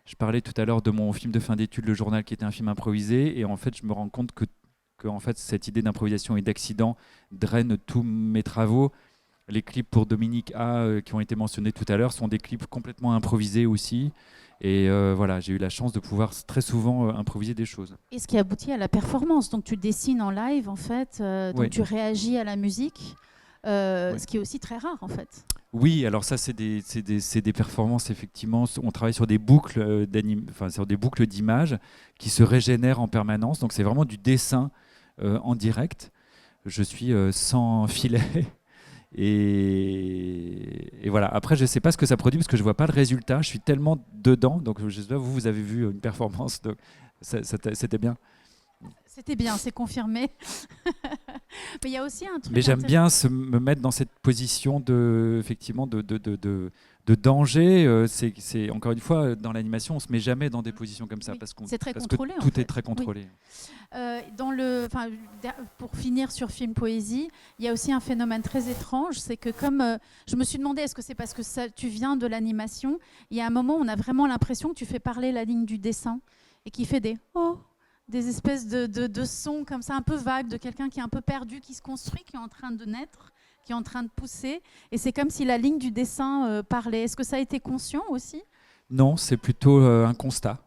Je parlais tout à l'heure de mon film de fin d'études, Le Journal, qui était un film improvisé. Et en fait, je me rends compte que en fait, cette idée d'improvisation et d'accident draine tous mes travaux. Les clips pour Dominique A, qui ont été mentionnés tout à l'heure, sont des clips complètement improvisés aussi. Et voilà, j'ai eu la chance de pouvoir très souvent improviser des choses. Et ce qui aboutit à la performance. Donc tu dessines en live en fait, donc oui. Tu réagis à la musique. Ouais. ce qui est aussi très rare en fait. Oui, alors ça, c'est des performances, effectivement. On travaille sur des boucles enfin, sur des boucles d'images qui se régénèrent en permanence. Donc, c'est vraiment du dessin en direct. Je suis sans filet. Et voilà. Après, je ne sais pas ce que ça produit parce que je ne vois pas le résultat. Je suis tellement dedans. Donc, je sais pas, vous avez vu une performance. Donc c'était bien. C'était bien, c'est confirmé. Mais il y a aussi un Mais truc j'aime intéressant. bien me mettre dans cette position effectivement, de danger. Encore une fois, dans l'animation, on ne se met jamais dans des positions comme ça Oui, parce, c'est très parce que contrôlé en tout est fait. très Oui. contrôlé. Pour finir sur Film Poésie, il y a aussi un phénomène très étrange, c'est que comme je me suis demandé, est-ce que c'est parce que tu viens de l'animation, il y a un moment où on a vraiment l'impression que tu fais parler la ligne du dessin et qui fait des oh, des espèces de sons comme ça un peu vagues de quelqu'un qui est un peu perdu, qui se construit, qui est en train de naître, qui est en train de pousser, et c'est comme si la ligne du dessin parlait. Est-ce que ça a été conscient aussi? Non, c'est plutôt un constat.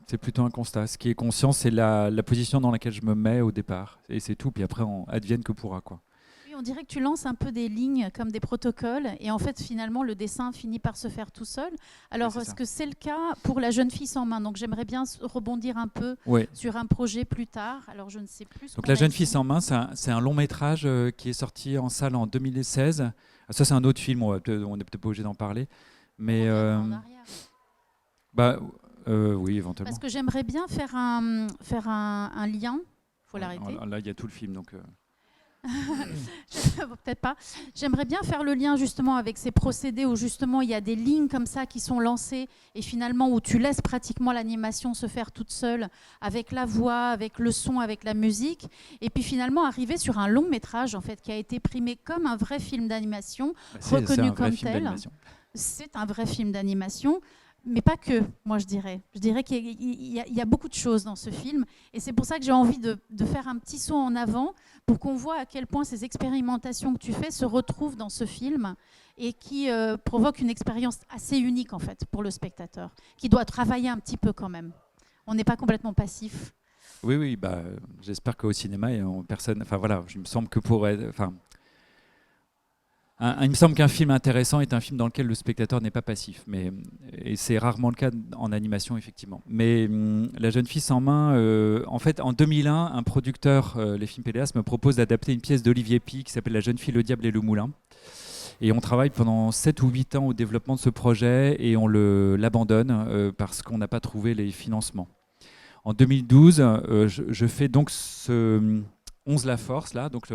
C'est plutôt un constat. Ce qui est conscient, c'est la position dans laquelle je me mets au départ. Et c'est tout. Puis après, on advienne que pourra, quoi. Oui, on dirait que tu lances un peu des lignes comme des protocoles et en fait finalement le dessin finit par se faire tout seul. Oui, Alors c'est est-ce ça. que c'est le cas pour La jeune fille sans main? Donc j'aimerais bien rebondir un peu Ouais. sur un projet plus tard. Alors je ne sais plus ce Donc qu'on La a jeune fille sans essayé. main, c'est un long métrage qui est sorti en salle en 2016. Ah, ça, c'est un autre film. On n'est peut-être pas obligé d'en parler. On Mais reviendra en arrière. bah, oui, éventuellement. Parce que j'aimerais bien faire un lien. Il faut Ouais, l'arrêter. là, il y a tout le film. Donc, Peut-être pas. J'aimerais bien faire le lien justement avec ces procédés où justement il y a des lignes comme ça qui sont lancées et finalement où tu laisses pratiquement l'animation se faire toute seule avec la voix, avec le son, avec la musique et puis finalement arriver sur un long métrage en fait qui a été primé comme un vrai film d'animation, c'est reconnu un vrai comme film tel. d'animation. C'est un vrai film d'animation, mais pas que, moi je dirais. Je dirais qu'il y a beaucoup de choses dans ce film, et c'est pour ça que j'ai envie de faire un petit saut en avant pour qu'on voit à quel point ces expérimentations que tu fais se retrouvent dans ce film et qui provoquent une expérience assez unique en fait pour le spectateur, qui doit travailler un petit peu quand même. On n'est pas complètement passif. Oui, oui, bah, j'espère qu'au cinéma, personne. Enfin voilà, il me semble que enfin, il me semble qu'un film intéressant est un film dans lequel le spectateur n'est pas passif, et c'est rarement le cas en animation, effectivement. Mais La jeune fille sans main, en fait, en 2001, un producteur, les films PDS, me propose d'adapter une pièce d'Olivier Py qui s'appelle La jeune fille, le diable et le moulin. Et on travaille pendant 7 ou 8 ans au développement de ce projet et on l'abandonne parce qu'on n'a pas trouvé les financements. En 2012, je fais donc ce 11 la force, là, donc,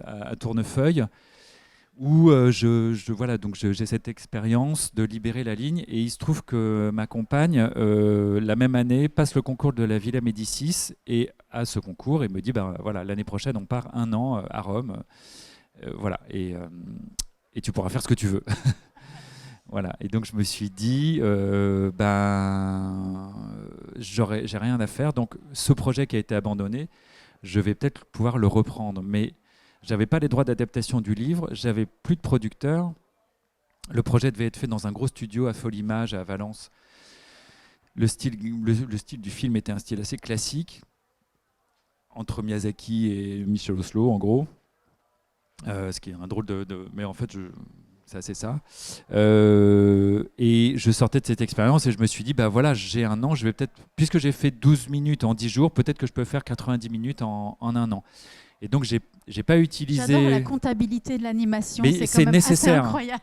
à Tournefeuille, où voilà, donc j'ai cette expérience de libérer la ligne. Et il se trouve que ma compagne, la même année, passe le concours de la Villa Médicis et à ce concours, et me dit, ben, voilà, l'année prochaine, on part 1 an à Rome. Voilà, et tu pourras faire ce que tu veux. Voilà. Et donc je me suis dit, j'ai rien à faire. Donc ce projet qui a été abandonné, je vais peut-être pouvoir le reprendre. Mais j'avais pas les droits d'adaptation du livre, j'avais plus de producteur. Le projet devait être fait dans un gros studio à Folimage à Valence. Le style du film était un style assez classique, entre Miyazaki et Michel Oslo, en gros. Ce qui est un drôle mais en fait, c'est assez ça. Et je sortais de cette expérience et je me suis dit, bah voilà, j'ai 1 an, je vais peut-être, puisque j'ai fait 12 minutes en 10 jours, peut-être que je peux faire 90 minutes en 1 an. Et donc, j'ai pas J'adore la utilisé. comptabilité de l'animation, Mais c'est quand c'est même assez nécessaire. incroyable.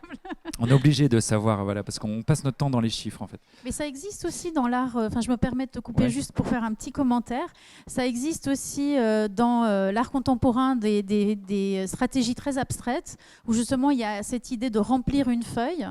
On est obligé de savoir, voilà, parce qu'on passe notre temps dans les chiffres, en fait. Mais ça existe aussi dans l'art, enfin je me permets de te couper Ouais. juste pour faire un petit commentaire, ça existe aussi dans l'art contemporain des stratégies très abstraites, où justement il y a cette idée de remplir une feuille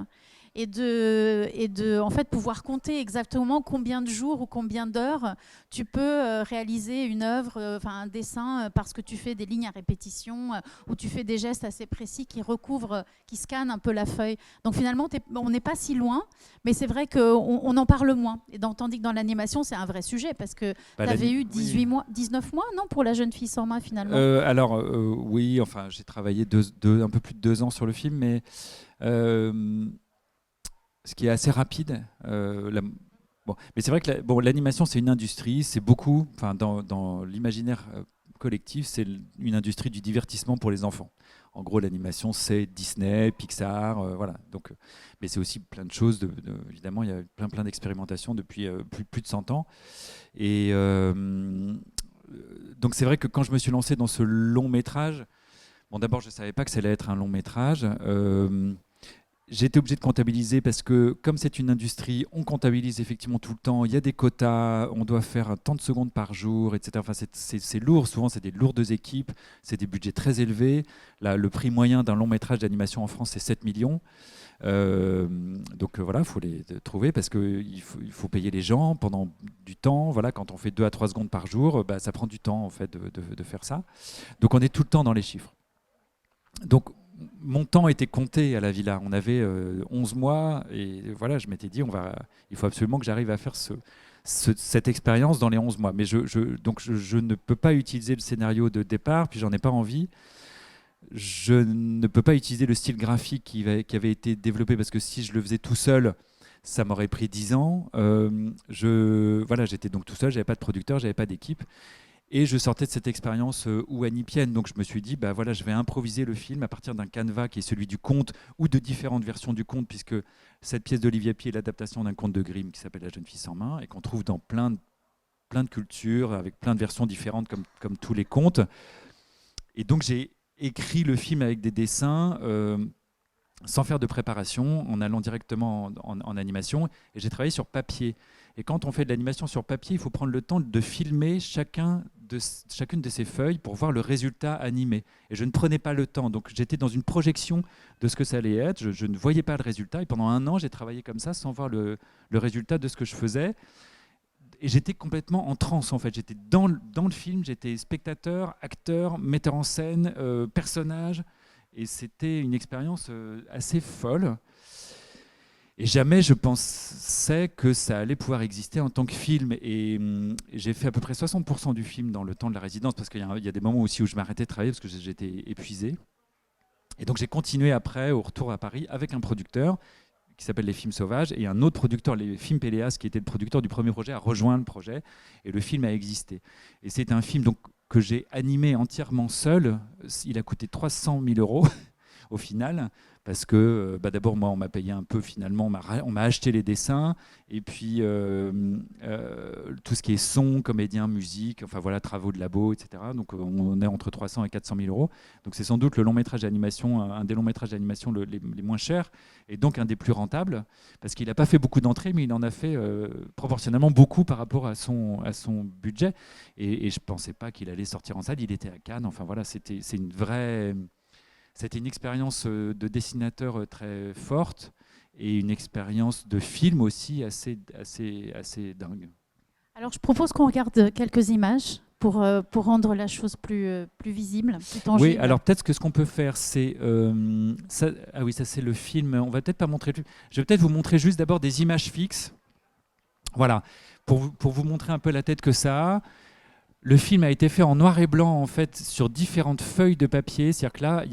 et de en fait pouvoir compter exactement combien de jours ou combien d'heures tu peux réaliser une œuvre, enfin un dessin, parce que tu fais des lignes à répétition ou tu fais des gestes assez précis qui recouvrent, qui scannent un peu la feuille. Donc finalement on n'est pas si loin, mais c'est vrai qu'on en parle moins. Et tandis que dans l'animation c'est un vrai sujet parce que Bah, tu avais eu oui. 18 mois, 19 mois, non, pour La jeune fille sans main finalement. Alors, oui, enfin, j'ai travaillé un peu plus de 2 ans sur le film, mais ce qui est assez rapide. Bon, mais c'est vrai que l'animation, c'est une industrie, c'est beaucoup, enfin, dans l'imaginaire collectif, c'est une industrie du divertissement pour les enfants. En gros, l'animation, c'est Disney, Pixar, voilà. Donc, mais c'est aussi plein de choses. Évidemment, il y a plein d'expérimentations depuis plus de 100 ans. Et donc, c'est vrai que quand je me suis lancé dans ce long métrage, bon, d'abord, je ne savais pas que ça allait être un long métrage. J'ai été obligé de comptabiliser parce que comme c'est une industrie, on comptabilise effectivement tout le temps. Il y a des quotas, on doit faire tant de secondes par jour, etc. Enfin, c'est lourd, souvent c'est des lourdes équipes, c'est des budgets très élevés. Là, le prix moyen d'un long métrage d'animation en France, c'est 7 millions. Donc voilà, il faut les trouver parce qu'il faut payer les gens pendant du temps. Voilà, quand on fait 2 à 3 secondes par jour, bah, ça prend du temps en fait, de faire ça. Donc on est tout le temps dans les chiffres. Donc mon temps était compté à la villa. On avait 11 mois et voilà, je m'étais dit, il faut absolument que j'arrive à faire cette expérience dans les 11 mois. Mais donc je ne peux pas utiliser le scénario de départ, puis j'en ai pas envie. Je ne peux pas utiliser le style graphique qui avait été développé parce que si je le faisais tout seul, ça m'aurait pris 10 ans. Voilà, j'étais donc tout seul, j'avais pas de producteur, j'avais pas d'équipe. Et je sortais de cette expérience ouanipienne, donc je me suis dit, bah voilà, je vais improviser le film à partir d'un canevas qui est celui du conte ou de différentes versions du conte, puisque cette pièce d'Olivier Py est l'adaptation d'un conte de Grimm qui s'appelle La jeune fille sans main et qu'on trouve dans plein de cultures, avec plein de versions différentes comme tous les contes. Et donc j'ai écrit le film avec des dessins sans faire de préparation, en allant directement en animation, et j'ai travaillé sur papier. Et quand on fait de l'animation sur papier, il faut prendre le temps de filmer chacune de ces feuilles pour voir le résultat animé. Et je ne prenais pas le temps. Donc j'étais dans une projection de ce que ça allait être. Je ne voyais pas le résultat. Et pendant 1 an, j'ai travaillé comme ça sans voir le résultat de ce que je faisais. Et j'étais complètement en transe, en fait. J'étais dans le film, j'étais spectateur, acteur, metteur en scène, personnage. Et c'était une expérience assez folle. Et jamais je pensais que ça allait pouvoir exister en tant que film. Et j'ai fait à peu près 60% du film dans le temps de la résidence, parce qu'il y a des moments aussi où je m'arrêtais de travailler parce que j'étais épuisé. Et donc j'ai continué après, au retour à Paris, avec un producteur qui s'appelle Les Films Sauvages, et un autre producteur, Les Films Péléas, qui était le producteur du premier projet, a rejoint le projet, et le film a existé. Et c'est un film donc, que j'ai animé entièrement seul. Il a coûté 300 000 € au final, parce que d'abord, moi, on m'a payé un peu finalement, on m'a acheté les dessins, et puis tout ce qui est son, comédien, musique, enfin voilà, travaux de labo, etc. Donc on est entre 300 et 400 000 €. Donc c'est sans doute le long métrage d'animation, un des longs métrages d'animation les moins chers, et donc un des plus rentables, parce qu'il n'a pas fait beaucoup d'entrées, mais il en a fait proportionnellement beaucoup par rapport à son budget. Et je ne pensais pas qu'il allait sortir en salle, il était à Cannes, enfin voilà, c'était une expérience de dessinateur très forte et une expérience de film aussi assez dingue. Alors, je propose qu'on regarde quelques images pour rendre la chose plus visible, plus tangible. Oui, alors peut-être que ce qu'on peut faire, c'est... ah oui, ça c'est le film. On va peut-être pas montrer... Je vais peut-être vous montrer juste d'abord des images fixes. Voilà, pour vous montrer un peu la tête que ça a. Le film a été fait en noir et blanc, en fait, sur différentes feuilles de papier. C'est-à-dire que là,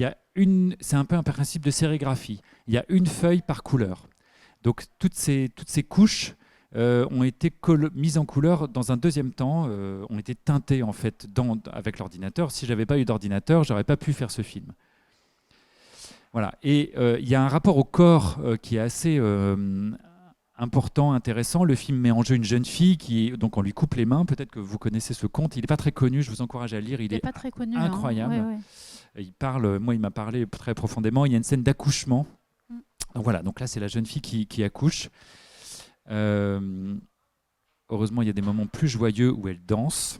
c'est un peu un principe de sérigraphie. Il y a une feuille par couleur. Donc toutes ces couches ont été mises en couleur dans un deuxième temps, ont été teintées en fait avec l'ordinateur. Si j'avais pas eu d'ordinateur, j'aurais pas pu faire ce film. Voilà. Et il y a un rapport au corps qui est assez important, intéressant. Le film met en jeu une jeune fille donc on lui coupe les mains. Peut-être que vous connaissez ce conte. Il n'est pas très connu. Je vous encourage à lire. Il est pas très connu, incroyable. Hein. Ouais. Il m'a parlé très profondément. Il y a une scène d'accouchement. Donc voilà. Donc là, c'est la jeune fille qui accouche. Heureusement, il y a des moments plus joyeux où elle danse.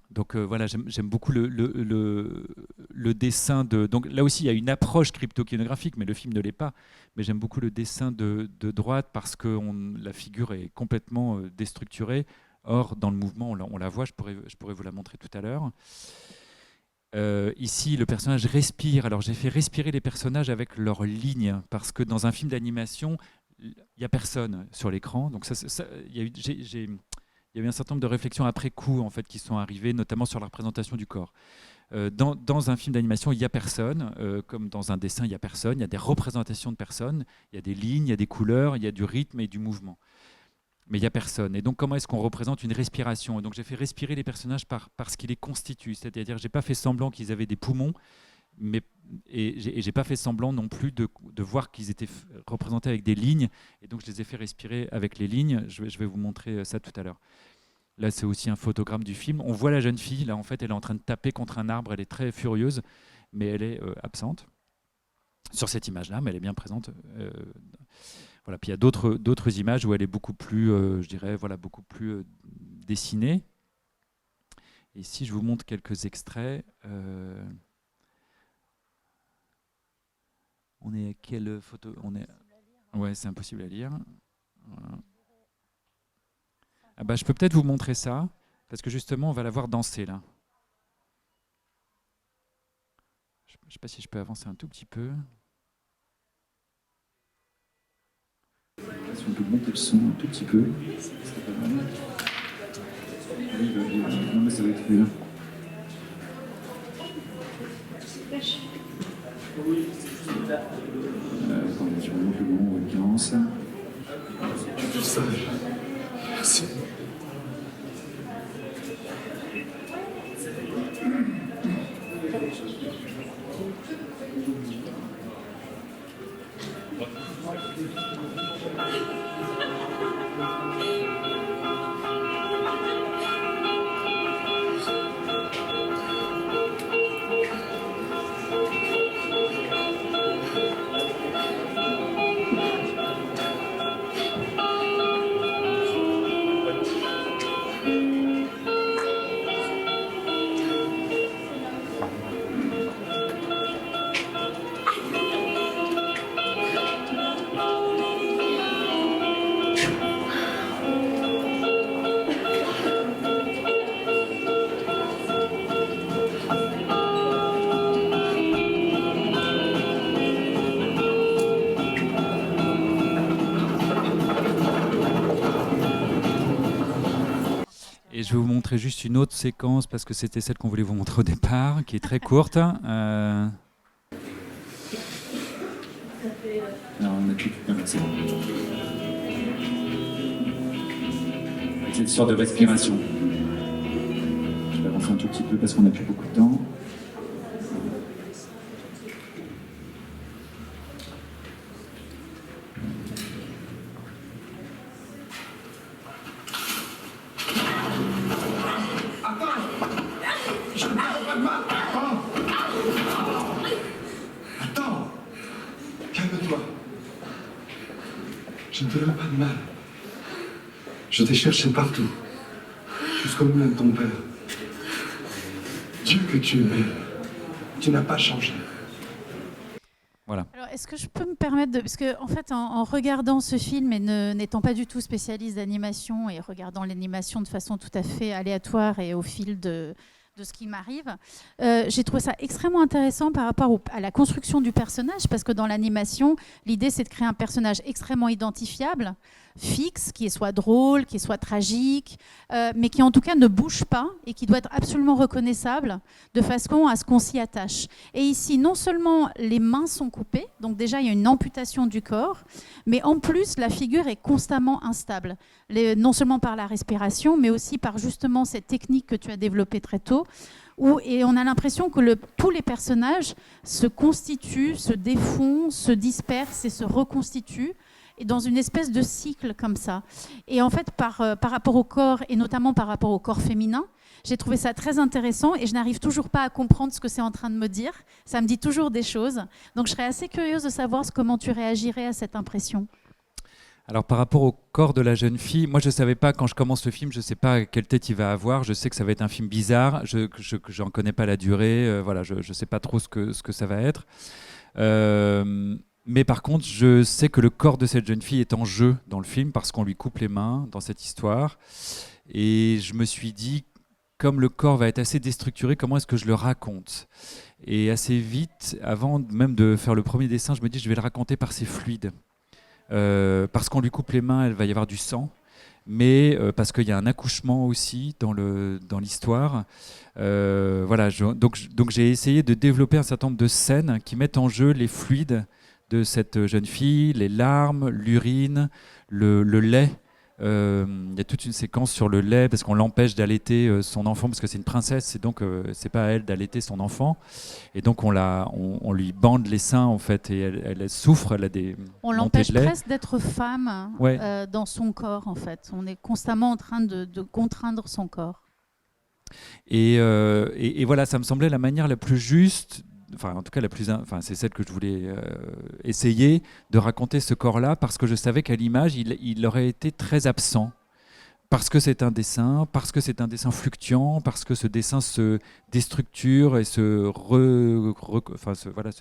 Donc voilà, j'aime beaucoup le dessin donc là aussi, il y a une approche crypto-kinographique, mais le film ne l'est pas. Mais j'aime beaucoup le dessin de droite parce que la figure est complètement déstructurée. Or, dans le mouvement, on la voit. Je pourrais vous la montrer tout à l'heure. Ici, le personnage respire. Alors, j'ai fait respirer les personnages avec leurs lignes parce que dans un film d'animation, il n'y a personne sur l'écran. Donc, j'ai il y a eu un certain nombre de réflexions après coup en fait, qui sont arrivées, notamment sur la représentation du corps. Dans un film d'animation, il n'y a personne, comme dans un dessin, il n'y a personne. Il y a des représentations de personnes, il y a des lignes, il y a des couleurs, il y a du rythme et du mouvement. mais il n'y a personne. Et donc, comment est-ce qu'on représente une respiration? Et donc, j'ai fait respirer les personnages par ce qui les constitue. C'est-à-dire, j'ai pas fait semblant qu'ils avaient des poumons, mais, et j'ai pas fait semblant non plus de voir qu'ils étaient représentés avec des lignes. Et donc, je les ai fait respirer avec les lignes. Je vais vous montrer ça tout à l'heure. Là, c'est aussi un photogramme du film. On voit la jeune fille. Là, en fait, elle est en train de taper contre un arbre. Elle est très furieuse, mais elle est absente sur cette image-là, mais elle est bien présente. Voilà. Puis il y a d'autres images où elle est beaucoup plus, je dirais, voilà, beaucoup plus dessinée. Et si je vous montre quelques extraits, on est à quelle photo? Ouais, c'est impossible à lire. Voilà. Ah bah, je peux peut-être vous montrer ça, parce que justement, on va la voir danser là. Je ne sais pas si je peux avancer un tout petit peu. Si on peut monter le son un tout petit peu. C'est pas mal. Oui, non, mais ça va être mieux. Attendez, je remonte le bon en l'occurrence. Je sais. Merci. Et je vais vous montrer juste une autre séquence, parce que c'était celle qu'on voulait vous montrer au départ, qui est très courte. Alors, on a tout c'est bon. Avec cette histoire de respiration. Je vais avancer un tout petit peu parce qu'on n'a plus beaucoup de temps. Attends. Calme-toi. Je ne te donne pas de mal. Je t'ai cherché partout, jusqu'au moulin de ton père. Dieu que tu es belle. Tu n'as pas changé. Voilà. Alors, est-ce que je peux me permettre de... Parce que, en fait, en regardant ce film et n'étant pas du tout spécialiste d'animation et regardant l'animation de façon tout à fait aléatoire et au fil de ce qui m'arrive, j'ai trouvé ça extrêmement intéressant par rapport à la construction du personnage, parce que dans l'animation, l'idée, c'est de créer un personnage extrêmement identifiable, fixe, qui soit drôle, qui soit tragique, mais qui en tout cas ne bouge pas et qui doit être absolument reconnaissable de façon à ce qu'on s'y attache. Et ici, non seulement les mains sont coupées, donc déjà il y a une amputation du corps, mais en plus la figure est constamment instable, non seulement par la respiration, mais aussi par justement cette technique que tu as développée très tôt, et on a l'impression que tous les personnages se constituent, se défont, se dispersent et se reconstituent, et dans une espèce de cycle comme ça. Et en fait, par rapport au corps, et notamment par rapport au corps féminin, j'ai trouvé ça très intéressant et je n'arrive toujours pas à comprendre ce que c'est en train de me dire. Ça me dit toujours des choses. Donc je serais assez curieuse de savoir comment tu réagirais à cette impression. Alors par rapport au corps de la jeune fille, moi je ne savais pas, quand je commence le film, je ne sais pas quelle tête il va avoir. Je sais que ça va être un film bizarre, je n'en connais pas la durée, voilà, je ne sais pas trop ce que ça va être. Mais par contre, je sais que le corps de cette jeune fille est en jeu dans le film parce qu'on lui coupe les mains dans cette histoire. Et je me suis dit, comme le corps va être assez déstructuré, comment est-ce que je le raconte? Et assez vite, avant même de faire le premier dessin, je me dis, je vais le raconter par ses fluides. Parce qu'on lui coupe les mains, il va y avoir du sang. Mais parce qu'il y a un accouchement aussi dans l'histoire. Voilà, donc j'ai essayé de développer un certain nombre de scènes qui mettent en jeu les fluides de cette jeune fille, les larmes, l'urine, le lait Il y a toute une séquence sur le lait parce qu'on l'empêche d'allaiter son enfant parce que c'est une princesse et donc c'est pas à elle d'allaiter son enfant et donc on lui bande les seins en fait et elle souffre, elle a des On montées l'empêche de lait. presque d'être femme Ouais. dans son corps, en fait. On est constamment en train de contraindre son corps. Et voilà, ça me semblait la manière la plus juste, enfin en tout cas c'est celle que je voulais essayer de raconter ce corps-là parce que je savais qu'à l'image il aurait été très absent. Parce que c'est un dessin, parce que c'est un dessin fluctuant, parce que ce dessin se déstructure et se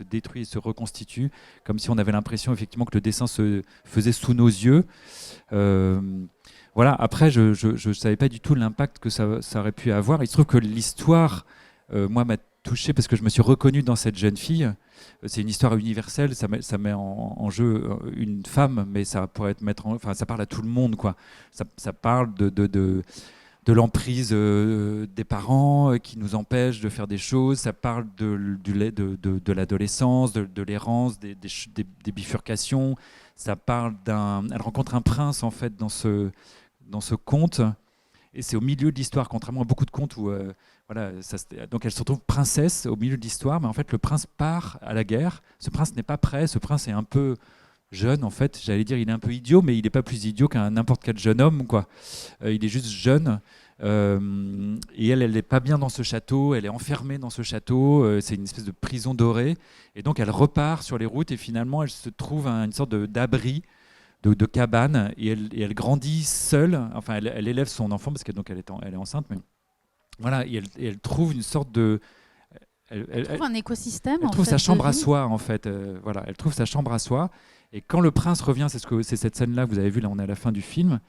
détruit et se reconstitue, comme si on avait l'impression effectivement que le dessin se faisait sous nos yeux. Euh, voilà. Après, je ne savais pas du tout l'impact que ça aurait pu avoir. Il se trouve que l'histoire, moi, m'a touché parce que je me suis reconnu dans cette jeune fille. C'est une histoire universelle, ça met en jeu une femme, mais ça pourrait ça parle à tout le monde, quoi. Ça parle de l'emprise des parents qui nous empêchent de faire des choses. Ça parle de l'adolescence, de l'errance, des bifurcations. Ça parle Elle rencontre un prince en fait dans ce conte. Et c'est au milieu de l'histoire, contrairement à beaucoup de contes où donc elle se retrouve princesse au milieu de l'histoire, mais en fait le prince part à la guerre. Ce prince n'est pas prêt, ce prince est un peu jeune en fait. J'allais dire il est un peu idiot, mais il n'est pas plus idiot qu'un n'importe quel jeune homme, quoi. Il est juste jeune. Et elle n'est pas bien dans ce château, elle est enfermée dans ce château, c'est une espèce de prison dorée. Et donc elle repart sur les routes et finalement elle se trouve à une sorte d'abri de cabane et elle grandit seule. Enfin, elle élève son enfant parce qu'elle elle est enceinte, mais voilà, et elle trouve une sorte de. Elle trouve un écosystème. Elle en trouve fait, sa chambre de à vie. soi, en fait. Voilà, elle trouve sa chambre à soi. Et quand le prince revient, c'est cette scène-là que vous avez vue, là, on est à la fin du film.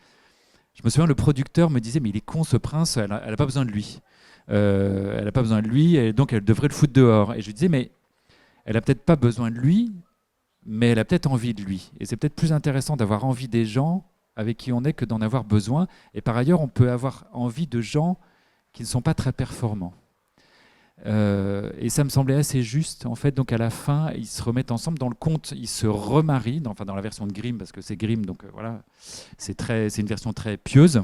Je me souviens, le producteur me disait, mais il est con, ce prince, elle a pas besoin de lui. Elle n'a pas besoin de lui, et donc elle devrait le foutre dehors. Et je lui disais, mais elle a peut-être pas besoin de lui, mais elle a peut-être envie de lui. Et c'est peut-être plus intéressant d'avoir envie des gens avec qui on est que d'en avoir besoin. Et par ailleurs, on peut avoir envie de gens qui ne sont pas très performants. Et ça me semblait assez juste. En fait, donc à la fin, ils se remettent ensemble. Dans le conte, ils se remarient, dans la version de Grimm, parce que c'est Grimm, donc voilà, c'est une version très pieuse.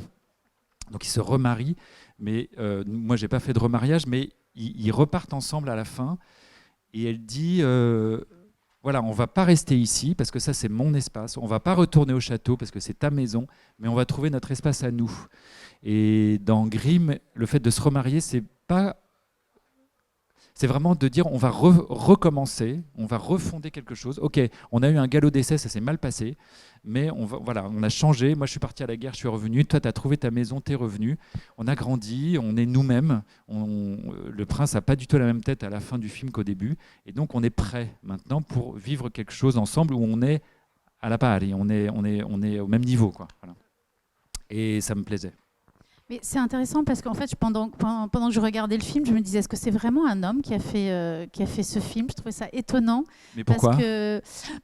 Donc ils se remarient, mais moi, j'ai pas fait de remariage, mais ils repartent ensemble à la fin. Et elle dit... voilà, on va pas rester ici parce que ça c'est mon espace. On va pas retourner au château parce que c'est ta maison, mais on va trouver notre espace à nous. Et dans Grimm, le fait de se remarier, c'est vraiment de dire on va recommencer, on va refonder quelque chose. Ok, on a eu un galop d'essai, ça s'est mal passé, mais on a changé. Moi, je suis parti à la guerre, je suis revenu. Toi, tu as trouvé ta maison, tu es revenu. On a grandi, on est nous-mêmes. Le prince n'a pas du tout la même tête à la fin du film qu'au début. Et donc, on est prêt maintenant pour vivre quelque chose ensemble où on est à la pari, on est au même niveau, quoi. Voilà. Et ça me plaisait. Mais c'est intéressant parce qu'en fait, pendant que je regardais le film, je me disais, est-ce que c'est vraiment un homme qui a fait ce film? Je trouvais ça étonnant. Mais pourquoi?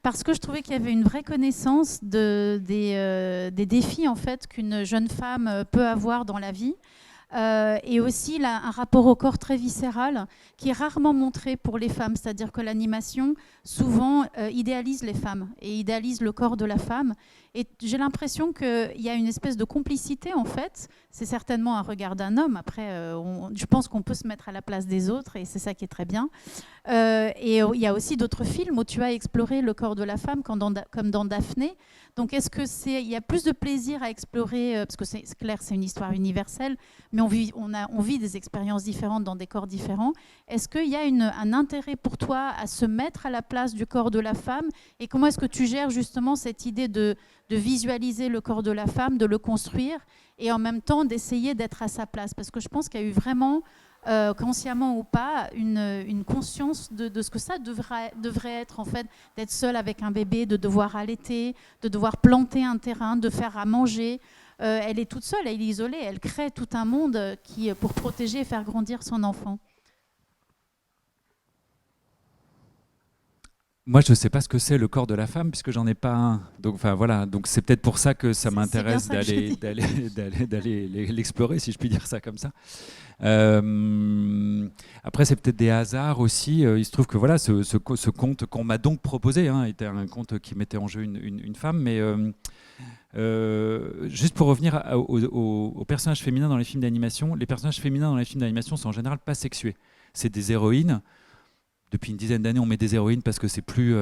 Parce que je trouvais qu'il y avait une vraie connaissance des défis en fait, qu'une jeune femme peut avoir dans la vie. Et aussi un rapport au corps très viscéral qui est rarement montré pour les femmes, c'est-à-dire que l'animation souvent idéalise les femmes et idéalise le corps de la femme. Et j'ai l'impression qu'il y a une espèce de complicité en fait. C'est certainement un regard d'un homme. Après, je pense qu'on peut se mettre à la place des autres et c'est ça qui est très bien. Et il y a aussi d'autres films où tu as exploré le corps de la femme comme dans Daphné. Donc est-ce qu'il y a plus de plaisir à explorer, parce que c'est clair, c'est une histoire universelle, mais on vit des expériences différentes dans des corps différents. Est-ce qu'il y a un intérêt pour toi à se mettre à la place du corps de la femme? Et comment est-ce que tu gères justement cette idée de visualiser le corps de la femme, de le construire, et en même temps d'essayer d'être à sa place? Parce que je pense qu'il y a eu vraiment, consciemment ou pas, une conscience de ce que ça devrait être, en fait, d'être seule avec un bébé, de devoir allaiter, de devoir planter un terrain, de faire à manger. Elle est toute seule, elle est isolée, elle crée tout un monde pour protéger et faire grandir son enfant. Moi, je ne sais pas ce que c'est le corps de la femme puisque j'en ai pas un. Donc, enfin voilà. Donc c'est peut-être pour ça que ça C'est bien m'intéresse ça que je dis. d'aller l'explorer, si je puis dire ça comme ça. Après, c'est peut-être des hasards aussi. Il se trouve que voilà, ce conte qu'on m'a donc proposé était un conte qui mettait en jeu une femme. Mais juste pour revenir aux personnages féminins dans les films d'animation, les personnages féminins dans les films d'animation sont en général pas sexués. C'est des héroïnes. Depuis une dizaine d'années, on met des héroïnes parce que c'est plus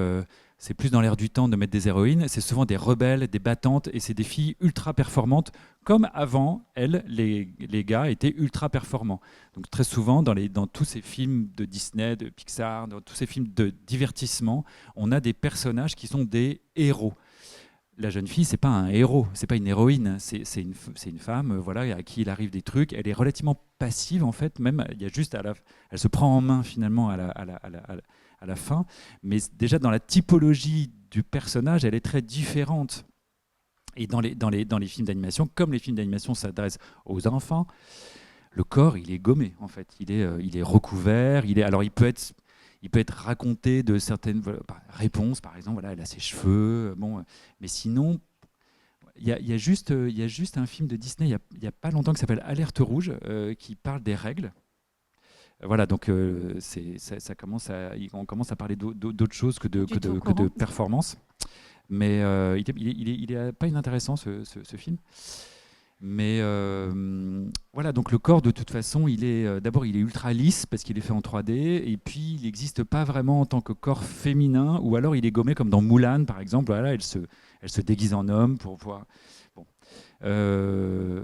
dans l'air du temps de mettre des héroïnes. C'est souvent des rebelles, des battantes, et c'est des filles ultra performantes, comme avant, elles, les gars étaient ultra performants. Donc très souvent, dans tous ces films de Disney, de Pixar, dans tous ces films de divertissement, on a des personnages qui sont des héros. La jeune fille, c'est pas un héros, c'est pas une héroïne, c'est une femme, voilà, à qui il arrive des trucs. Elle est relativement passive en fait, même il y a juste elle se prend en main finalement à la fin. Mais déjà dans la typologie du personnage, elle est très différente. Et dans les films d'animation, comme les films d'animation s'adressent aux enfants, le corps il est gommé en fait, il est recouvert, alors il peut être raconté de certaines réponses, par exemple, voilà, elle a ses cheveux, bon, mais sinon, il y a juste un film de Disney, il y a pas longtemps, qui s'appelle Alerte Rouge, qui parle des règles. Voilà, donc ça commence on commence à parler d'autre chose que de performance. Mais il est pas inintéressant ce film. Mais voilà, donc le corps de toute façon, d'abord il est ultra lisse parce qu'il est fait en 3D, et puis il n'existe pas vraiment en tant que corps féminin, ou alors il est gommé comme dans Mulan par exemple. Voilà, elle se déguise en homme pour voir. Bon. Euh,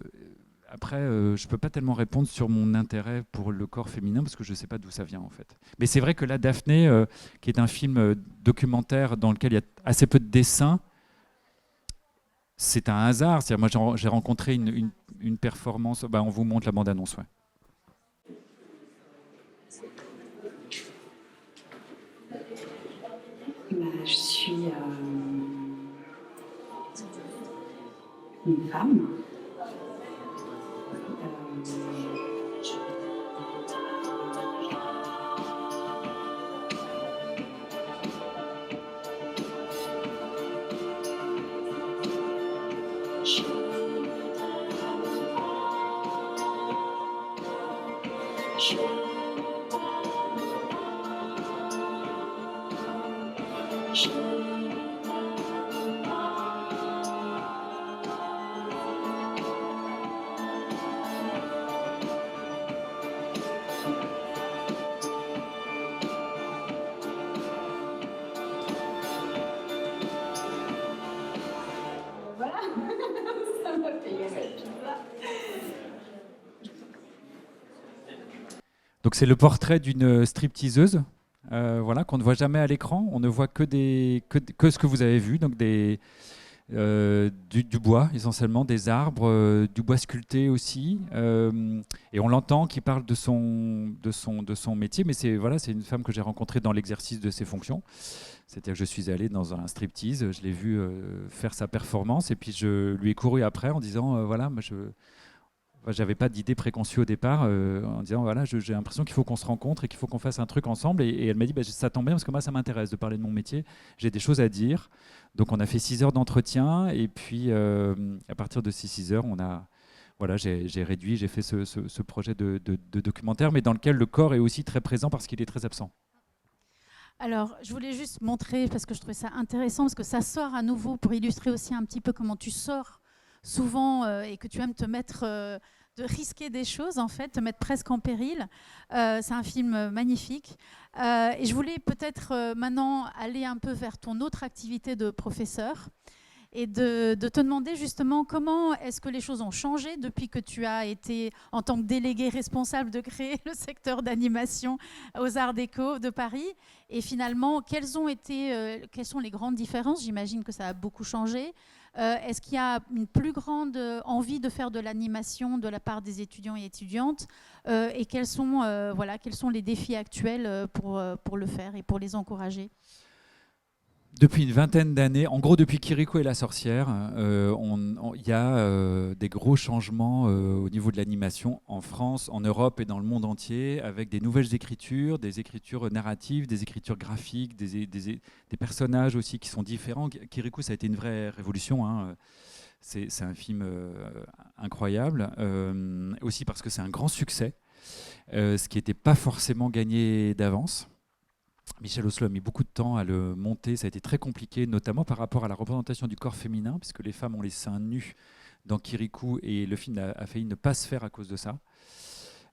Après, je peux pas tellement répondre sur mon intérêt pour le corps féminin parce que je sais pas d'où ça vient en fait. Mais c'est vrai que là, Daphné, qui est un film documentaire dans lequel il y a assez peu de dessins, c'est un hasard. Moi, j'ai rencontré une performance. Bah, on vous montre la bande-annonce. Ouais. Je suis une femme. Voilà, ça m'a payé cette pizza. Donc c'est le portrait d'une stripteaseuse, voilà, qu'on ne voit jamais à l'écran. On ne voit que ce que vous avez vu, donc du bois essentiellement, des arbres, du bois sculpté aussi, et on l'entend qui parle de son métier. Mais c'est une femme que j'ai rencontrée dans l'exercice de ses fonctions. C'est-à-dire que je suis allé dans un striptease, je l'ai vu faire sa performance, et puis je lui ai couru après en disant voilà, moi j'avais pas d'idée préconçue au départ, en disant voilà, j'ai l'impression qu'il faut qu'on se rencontre et qu'il faut qu'on fasse un truc ensemble. Et elle m'a dit ça tombe bien parce que moi ça m'intéresse de parler de mon métier, j'ai des choses à dire. Donc on a fait 6 heures d'entretien, et puis à partir de ces 6 heures, j'ai réduit, j'ai fait ce projet de documentaire, mais dans lequel le corps est aussi très présent parce qu'il est très absent. Alors, je voulais juste montrer, parce que je trouvais ça intéressant, parce que ça sort à nouveau pour illustrer aussi un petit peu comment tu sors souvent et que tu aimes te mettre, de risquer des choses, en fait, te mettre presque en péril. C'est un film magnifique. Et je voulais peut-être maintenant aller un peu vers ton autre activité de professeur et de te demander justement comment est-ce que les choses ont changé depuis que tu as été, en tant que délégué responsable, de créer le secteur d'animation aux Arts Déco de Paris. Et finalement, quelles sont les grandes différences? J'imagine que ça a beaucoup changé. Est-ce qu'il y a une plus grande envie de faire de l'animation de la part des étudiants et étudiantes? Et quels sont les défis actuels pour le faire et pour les encourager? Depuis une vingtaine d'années, en gros depuis Kirikou et la sorcière, il y a des gros changements au niveau de l'animation en France, en Europe et dans le monde entier, avec des nouvelles écritures, des écritures narratives, des écritures graphiques, des personnages aussi qui sont différents. Kirikou, ça a été une vraie révolution, hein. C'est un film incroyable, aussi parce que c'est un grand succès, ce qui n'était pas forcément gagné d'avance. Michel Oslo a mis beaucoup de temps à le monter, ça a été très compliqué, notamment par rapport à la représentation du corps féminin, puisque les femmes ont les seins nus dans Kirikou, et le film a failli ne pas se faire à cause de ça.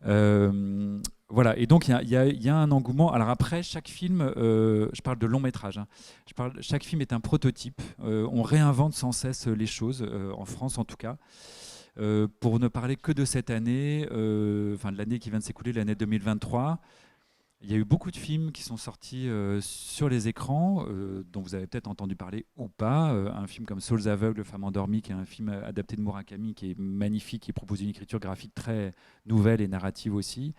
Voilà, et donc il y a un engouement. Alors après, chaque film, je parle de long métrage, hein, chaque film est un prototype, on réinvente sans cesse les choses, en France en tout cas. Pour ne parler que de cette année, enfin de l'année qui vient de s'écouler, l'année 2023, il y a eu beaucoup de films qui sont sortis sur les écrans, dont vous avez peut-être entendu parler ou pas. Un film comme Saules aveugles, Femmes endormies, qui est un film adapté de Murakami, qui est magnifique, qui propose une écriture graphique très nouvelle et narrative aussi.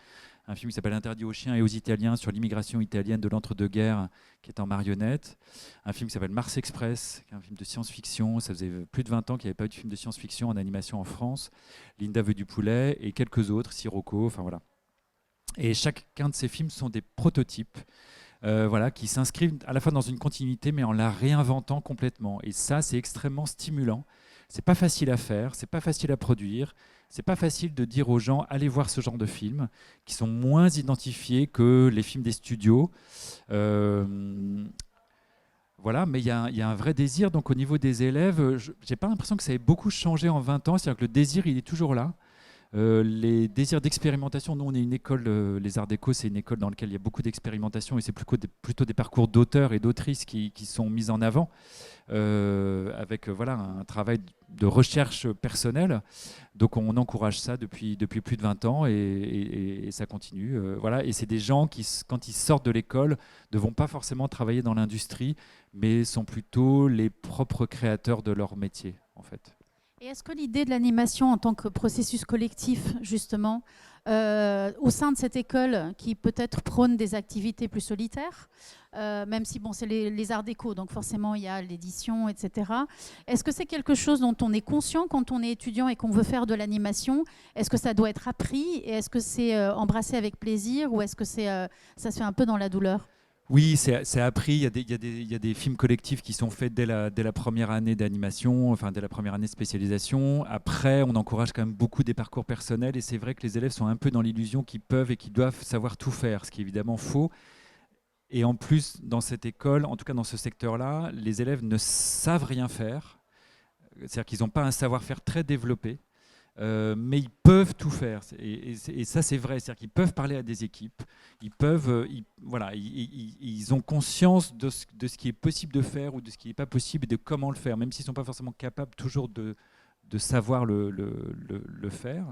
Un film qui s'appelle Interdit aux chiens et aux Italiens, sur l'immigration italienne de l'entre-deux-guerres, qui est en marionnette. Un film qui s'appelle Mars Express, qui est un film de science-fiction. Ça faisait plus de 20 ans qu'il n'y avait pas eu de film de science-fiction en animation en France. Linda veut du poulet et quelques autres, Sirocco, enfin voilà. Et chacun de ces films sont des prototypes, voilà, qui s'inscrivent à la fois dans une continuité, mais en la réinventant complètement. Et ça, c'est extrêmement stimulant. C'est pas facile à faire, c'est pas facile à produire, c'est pas facile de dire aux gens allez voir ce genre de films, qui sont moins identifiés que les films des studios. Voilà, mais il y a un vrai désir. Donc au niveau des élèves, j'ai pas l'impression que ça ait beaucoup changé en 20 ans. C'est-à-dire que le désir, il est toujours là. Les désirs d'expérimentation, nous on est une école, les Arts Déco, c'est une école dans laquelle il y a beaucoup d'expérimentation et c'est plutôt des parcours d'auteurs et d'autrices qui sont mis en avant, avec voilà, un travail de recherche personnelle. Donc on encourage ça depuis plus de 20 ans et ça continue. Voilà. Et c'est des gens qui, quand ils sortent de l'école, ne vont pas forcément travailler dans l'industrie, mais sont plutôt les propres créateurs de leur métier, en fait. Et est-ce que l'idée de l'animation en tant que processus collectif, justement, au sein de cette école qui peut-être prône des activités plus solitaires, même si bon, c'est les arts déco, donc forcément il y a l'édition, etc. Est-ce que c'est quelque chose dont on est conscient quand on est étudiant et qu'on veut faire de l'animation? Est-ce que ça doit être appris et est-ce que c'est embrassé avec plaisir ou est-ce que ça se fait un peu dans la douleur? Oui, c'est appris. Il y a des films collectifs qui sont faits dès la première année d'animation, enfin dès la première année de spécialisation. Après, on encourage quand même beaucoup des parcours personnels et c'est vrai que les élèves sont un peu dans l'illusion qu'ils peuvent et qu'ils doivent savoir tout faire, ce qui est évidemment faux. Et en plus, dans cette école, en tout cas dans ce secteur-là, les élèves ne savent rien faire. C'est-à-dire qu'ils n'ont pas un savoir-faire très développé. Mais ils peuvent tout faire et ça c'est vrai, c'est-à-dire qu'ils peuvent parler à des équipes, voilà, ils ont conscience de ce qui est possible de faire ou de ce qui n'est pas possible et de comment le faire, même s'ils ne sont pas forcément capables toujours de savoir le faire.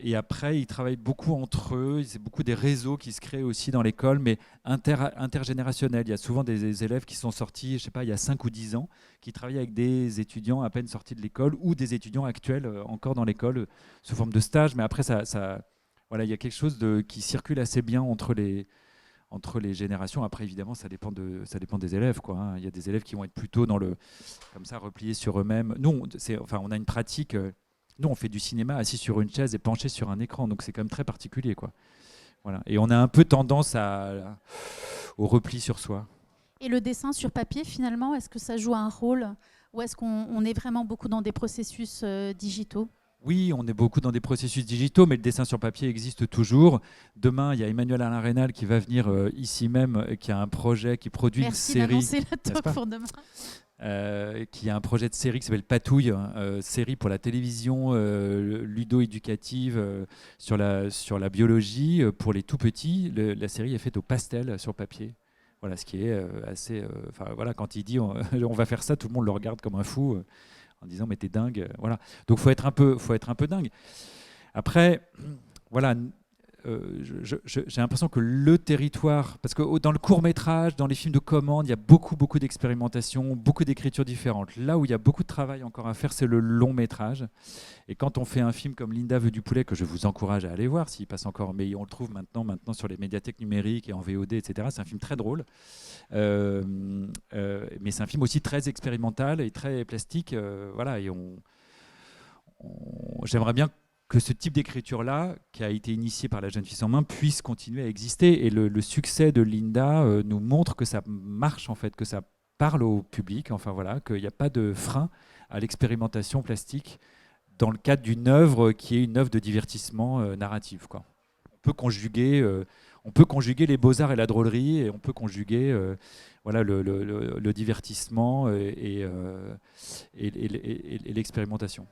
Et après, ils travaillent beaucoup entre eux. C'est beaucoup des réseaux qui se créent aussi dans l'école, mais intergénérationnels. Il y a souvent des élèves qui sont sortis, je sais pas, il y a 5 ou 10 ans, qui travaillent avec des étudiants à peine sortis de l'école ou des étudiants actuels encore dans l'école sous forme de stage. Mais après, voilà, il y a quelque chose qui circule assez bien entre les générations. Après, évidemment, ça dépend des élèves, quoi, hein. Il y a des élèves qui vont être plutôt comme ça, repliés sur eux-mêmes. Nous, on a une pratique. Nous, on fait du cinéma assis sur une chaise et penché sur un écran, donc c'est quand même très particulier, quoi. Voilà. Et on a un peu tendance au repli sur soi. Et le dessin sur papier, finalement, est-ce que ça joue un rôle ou est-ce qu'on est vraiment beaucoup dans des processus digitaux? Oui, on est beaucoup dans des processus digitaux, mais le dessin sur papier existe toujours. Demain, il y a Emmanuel Alain Rénal qui va venir ici même, qui a un projet, qui produit une série. Merci d'annoncer la top pour demain. Qui a un projet de série qui s'appelle Patouille, série pour la télévision ludo-éducative sur la biologie pour les tout petits. La série est faite au pastel sur papier. Voilà, ce qui est assez... voilà, quand il dit on va faire ça, tout le monde le regarde comme un fou en disant mais t'es dingue. Voilà. Donc faut être un peu dingue. Après, voilà, j'ai l'impression que le territoire, parce que dans le court-métrage, dans les films de commande, il y a beaucoup d'expérimentation, beaucoup d'écritures différentes. Là où il y a beaucoup de travail encore à faire, c'est le long-métrage. Et quand on fait un film comme Linda veut du poulet, que je vous encourage à aller voir, s'il passe encore, mais on le trouve maintenant sur les médiathèques numériques et en VOD, etc. C'est un film très drôle. Mais c'est un film aussi très expérimental et très plastique. Voilà, et j'aimerais bien que ce type d'écriture-là, qui a été initié par La Jeune fille sans main, puisse continuer à exister. Et le succès de Linda nous montre que ça marche, en fait, que ça parle au public, enfin voilà, qu'il n'y a pas de frein à l'expérimentation plastique dans le cadre d'une œuvre qui est une œuvre de divertissement narratif, quoi. On peut conjuguer les beaux-arts et la drôlerie, et on peut conjuguer voilà, le divertissement et l'expérimentation.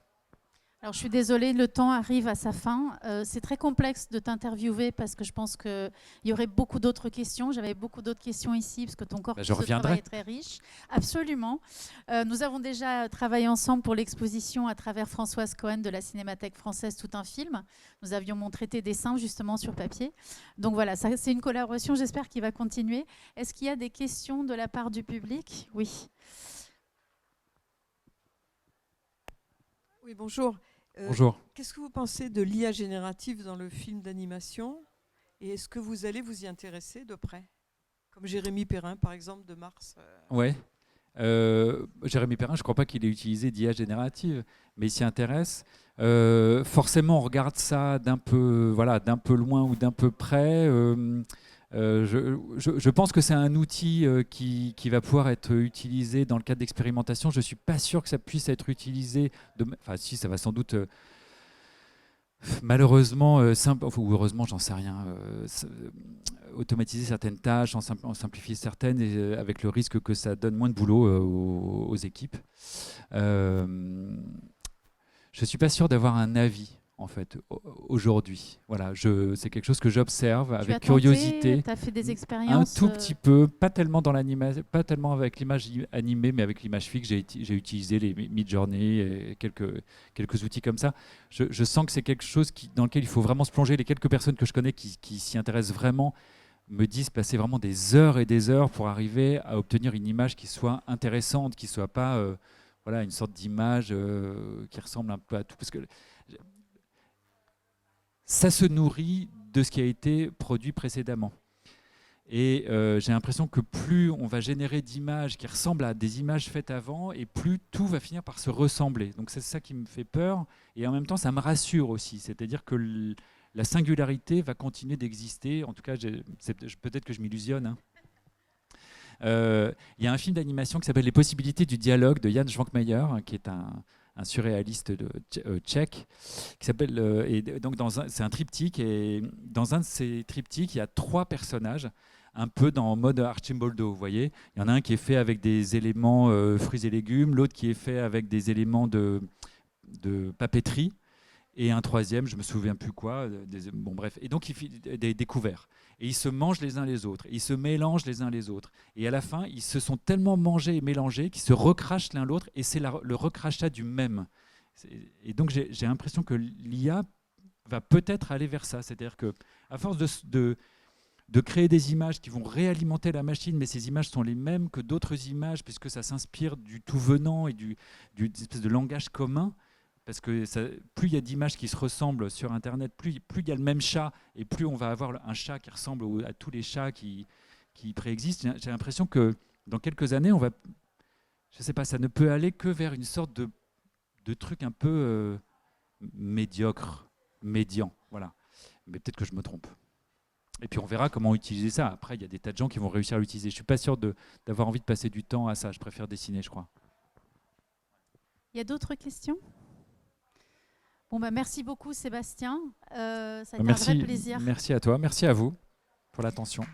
Alors, je suis désolée, le temps arrive à sa fin. C'est très complexe de t'interviewer parce que je pense qu'il y aurait beaucoup d'autres questions. J'avais beaucoup d'autres questions ici parce que ton corpus de travail est très riche. Absolument. Nous avons déjà travaillé ensemble pour l'exposition à travers Françoise Cohen de la Cinémathèque française Tout un film. Nous avions montré tes dessins justement sur papier. Donc voilà, ça, c'est une collaboration, j'espère, qui va continuer. Est-ce qu'il y a des questions de la part du public? Oui. Oui, bonjour. Bonjour. Qu'est-ce que vous pensez de l'IA générative dans le film d'animation? Et est-ce que vous allez vous y intéresser de près? Comme Jérémy Perrin, par exemple, de Mars. Ouais. Jérémy Perrin, je ne crois pas qu'il ait utilisé d'IA générative, mais il s'y intéresse. Forcément, on regarde ça d'un peu loin ou d'un peu près. Je pense que c'est un outil qui va pouvoir être utilisé dans le cadre d'expérimentation. Je ne suis pas sûr que ça puisse être utilisé. Enfin, si, ça va sans doute, malheureusement, ou heureusement, j'en sais rien, automatiser certaines tâches, en simplifier certaines, et, avec le risque que ça donne moins de boulot aux équipes. Je ne suis pas sûr d'avoir un avis, en fait, aujourd'hui. Voilà, c'est quelque chose que j'observe avec curiosité. Tu as fait des expériences? Un tout petit peu, pas tellement dans l'animation, pas tellement avec l'image animée, mais avec l'image fixe. J'ai utilisé les Midjourney et quelques outils comme ça. Je sens que c'est quelque chose dans lequel il faut vraiment se plonger. Les quelques personnes que je connais qui s'y intéressent vraiment me disent passer vraiment des heures et des heures pour arriver à obtenir une image qui soit intéressante, qui soit pas voilà, une sorte d'image qui ressemble un peu à tout. Parce que ça se nourrit de ce qui a été produit précédemment. Et j'ai l'impression que plus on va générer d'images qui ressemblent à des images faites avant, et plus tout va finir par se ressembler. Donc c'est ça qui me fait peur, et en même temps ça me rassure aussi. C'est-à-dire que la singularité va continuer d'exister. En tout cas, peut-être que je m'illusionne, hein. Il y a un film d'animation qui s'appelle Les possibilités du dialogue de Jan Švankmajer, qui est un surréaliste tchèque, qui s'appelle et donc c'est un triptyque, et dans un de ces triptyques, il y a 3 personnages un peu dans mode Archimboldo, vous voyez. Il y en a un qui est fait avec des éléments fruits et légumes, l'autre qui est fait avec des éléments de papeterie, et un troisième, je me souviens plus quoi, bon bref, et donc il fait des découvertes. Et ils se mangent les uns les autres, ils se mélangent les uns les autres. Et à la fin, ils se sont tellement mangés et mélangés qu'ils se recrachent l'un l'autre, et c'est le recrachat du même. Et donc j'ai l'impression que l'IA va peut-être aller vers ça. C'est-à-dire qu'à force de créer des images qui vont réalimenter la machine, mais ces images sont les mêmes que d'autres images, puisque ça s'inspire du tout venant et d'une espèce de langage commun. Parce que plus il y a d'images qui se ressemblent sur Internet, plus il y a le même chat, et plus on va avoir un chat qui ressemble à tous les chats qui préexistent. J'ai l'impression que dans quelques années, je ne sais pas, ça ne peut aller que vers une sorte de truc un peu médiocre, médian. Voilà. Mais peut-être que je me trompe. Et puis on verra comment utiliser ça. Après, il y a des tas de gens qui vont réussir à l'utiliser. Je ne suis pas sûr d'avoir envie de passer du temps à ça. Je préfère dessiner, je crois. Il y a d'autres questions? Bon, merci beaucoup Sébastien, ça a été un vrai plaisir. Merci à toi, merci à vous pour l'attention.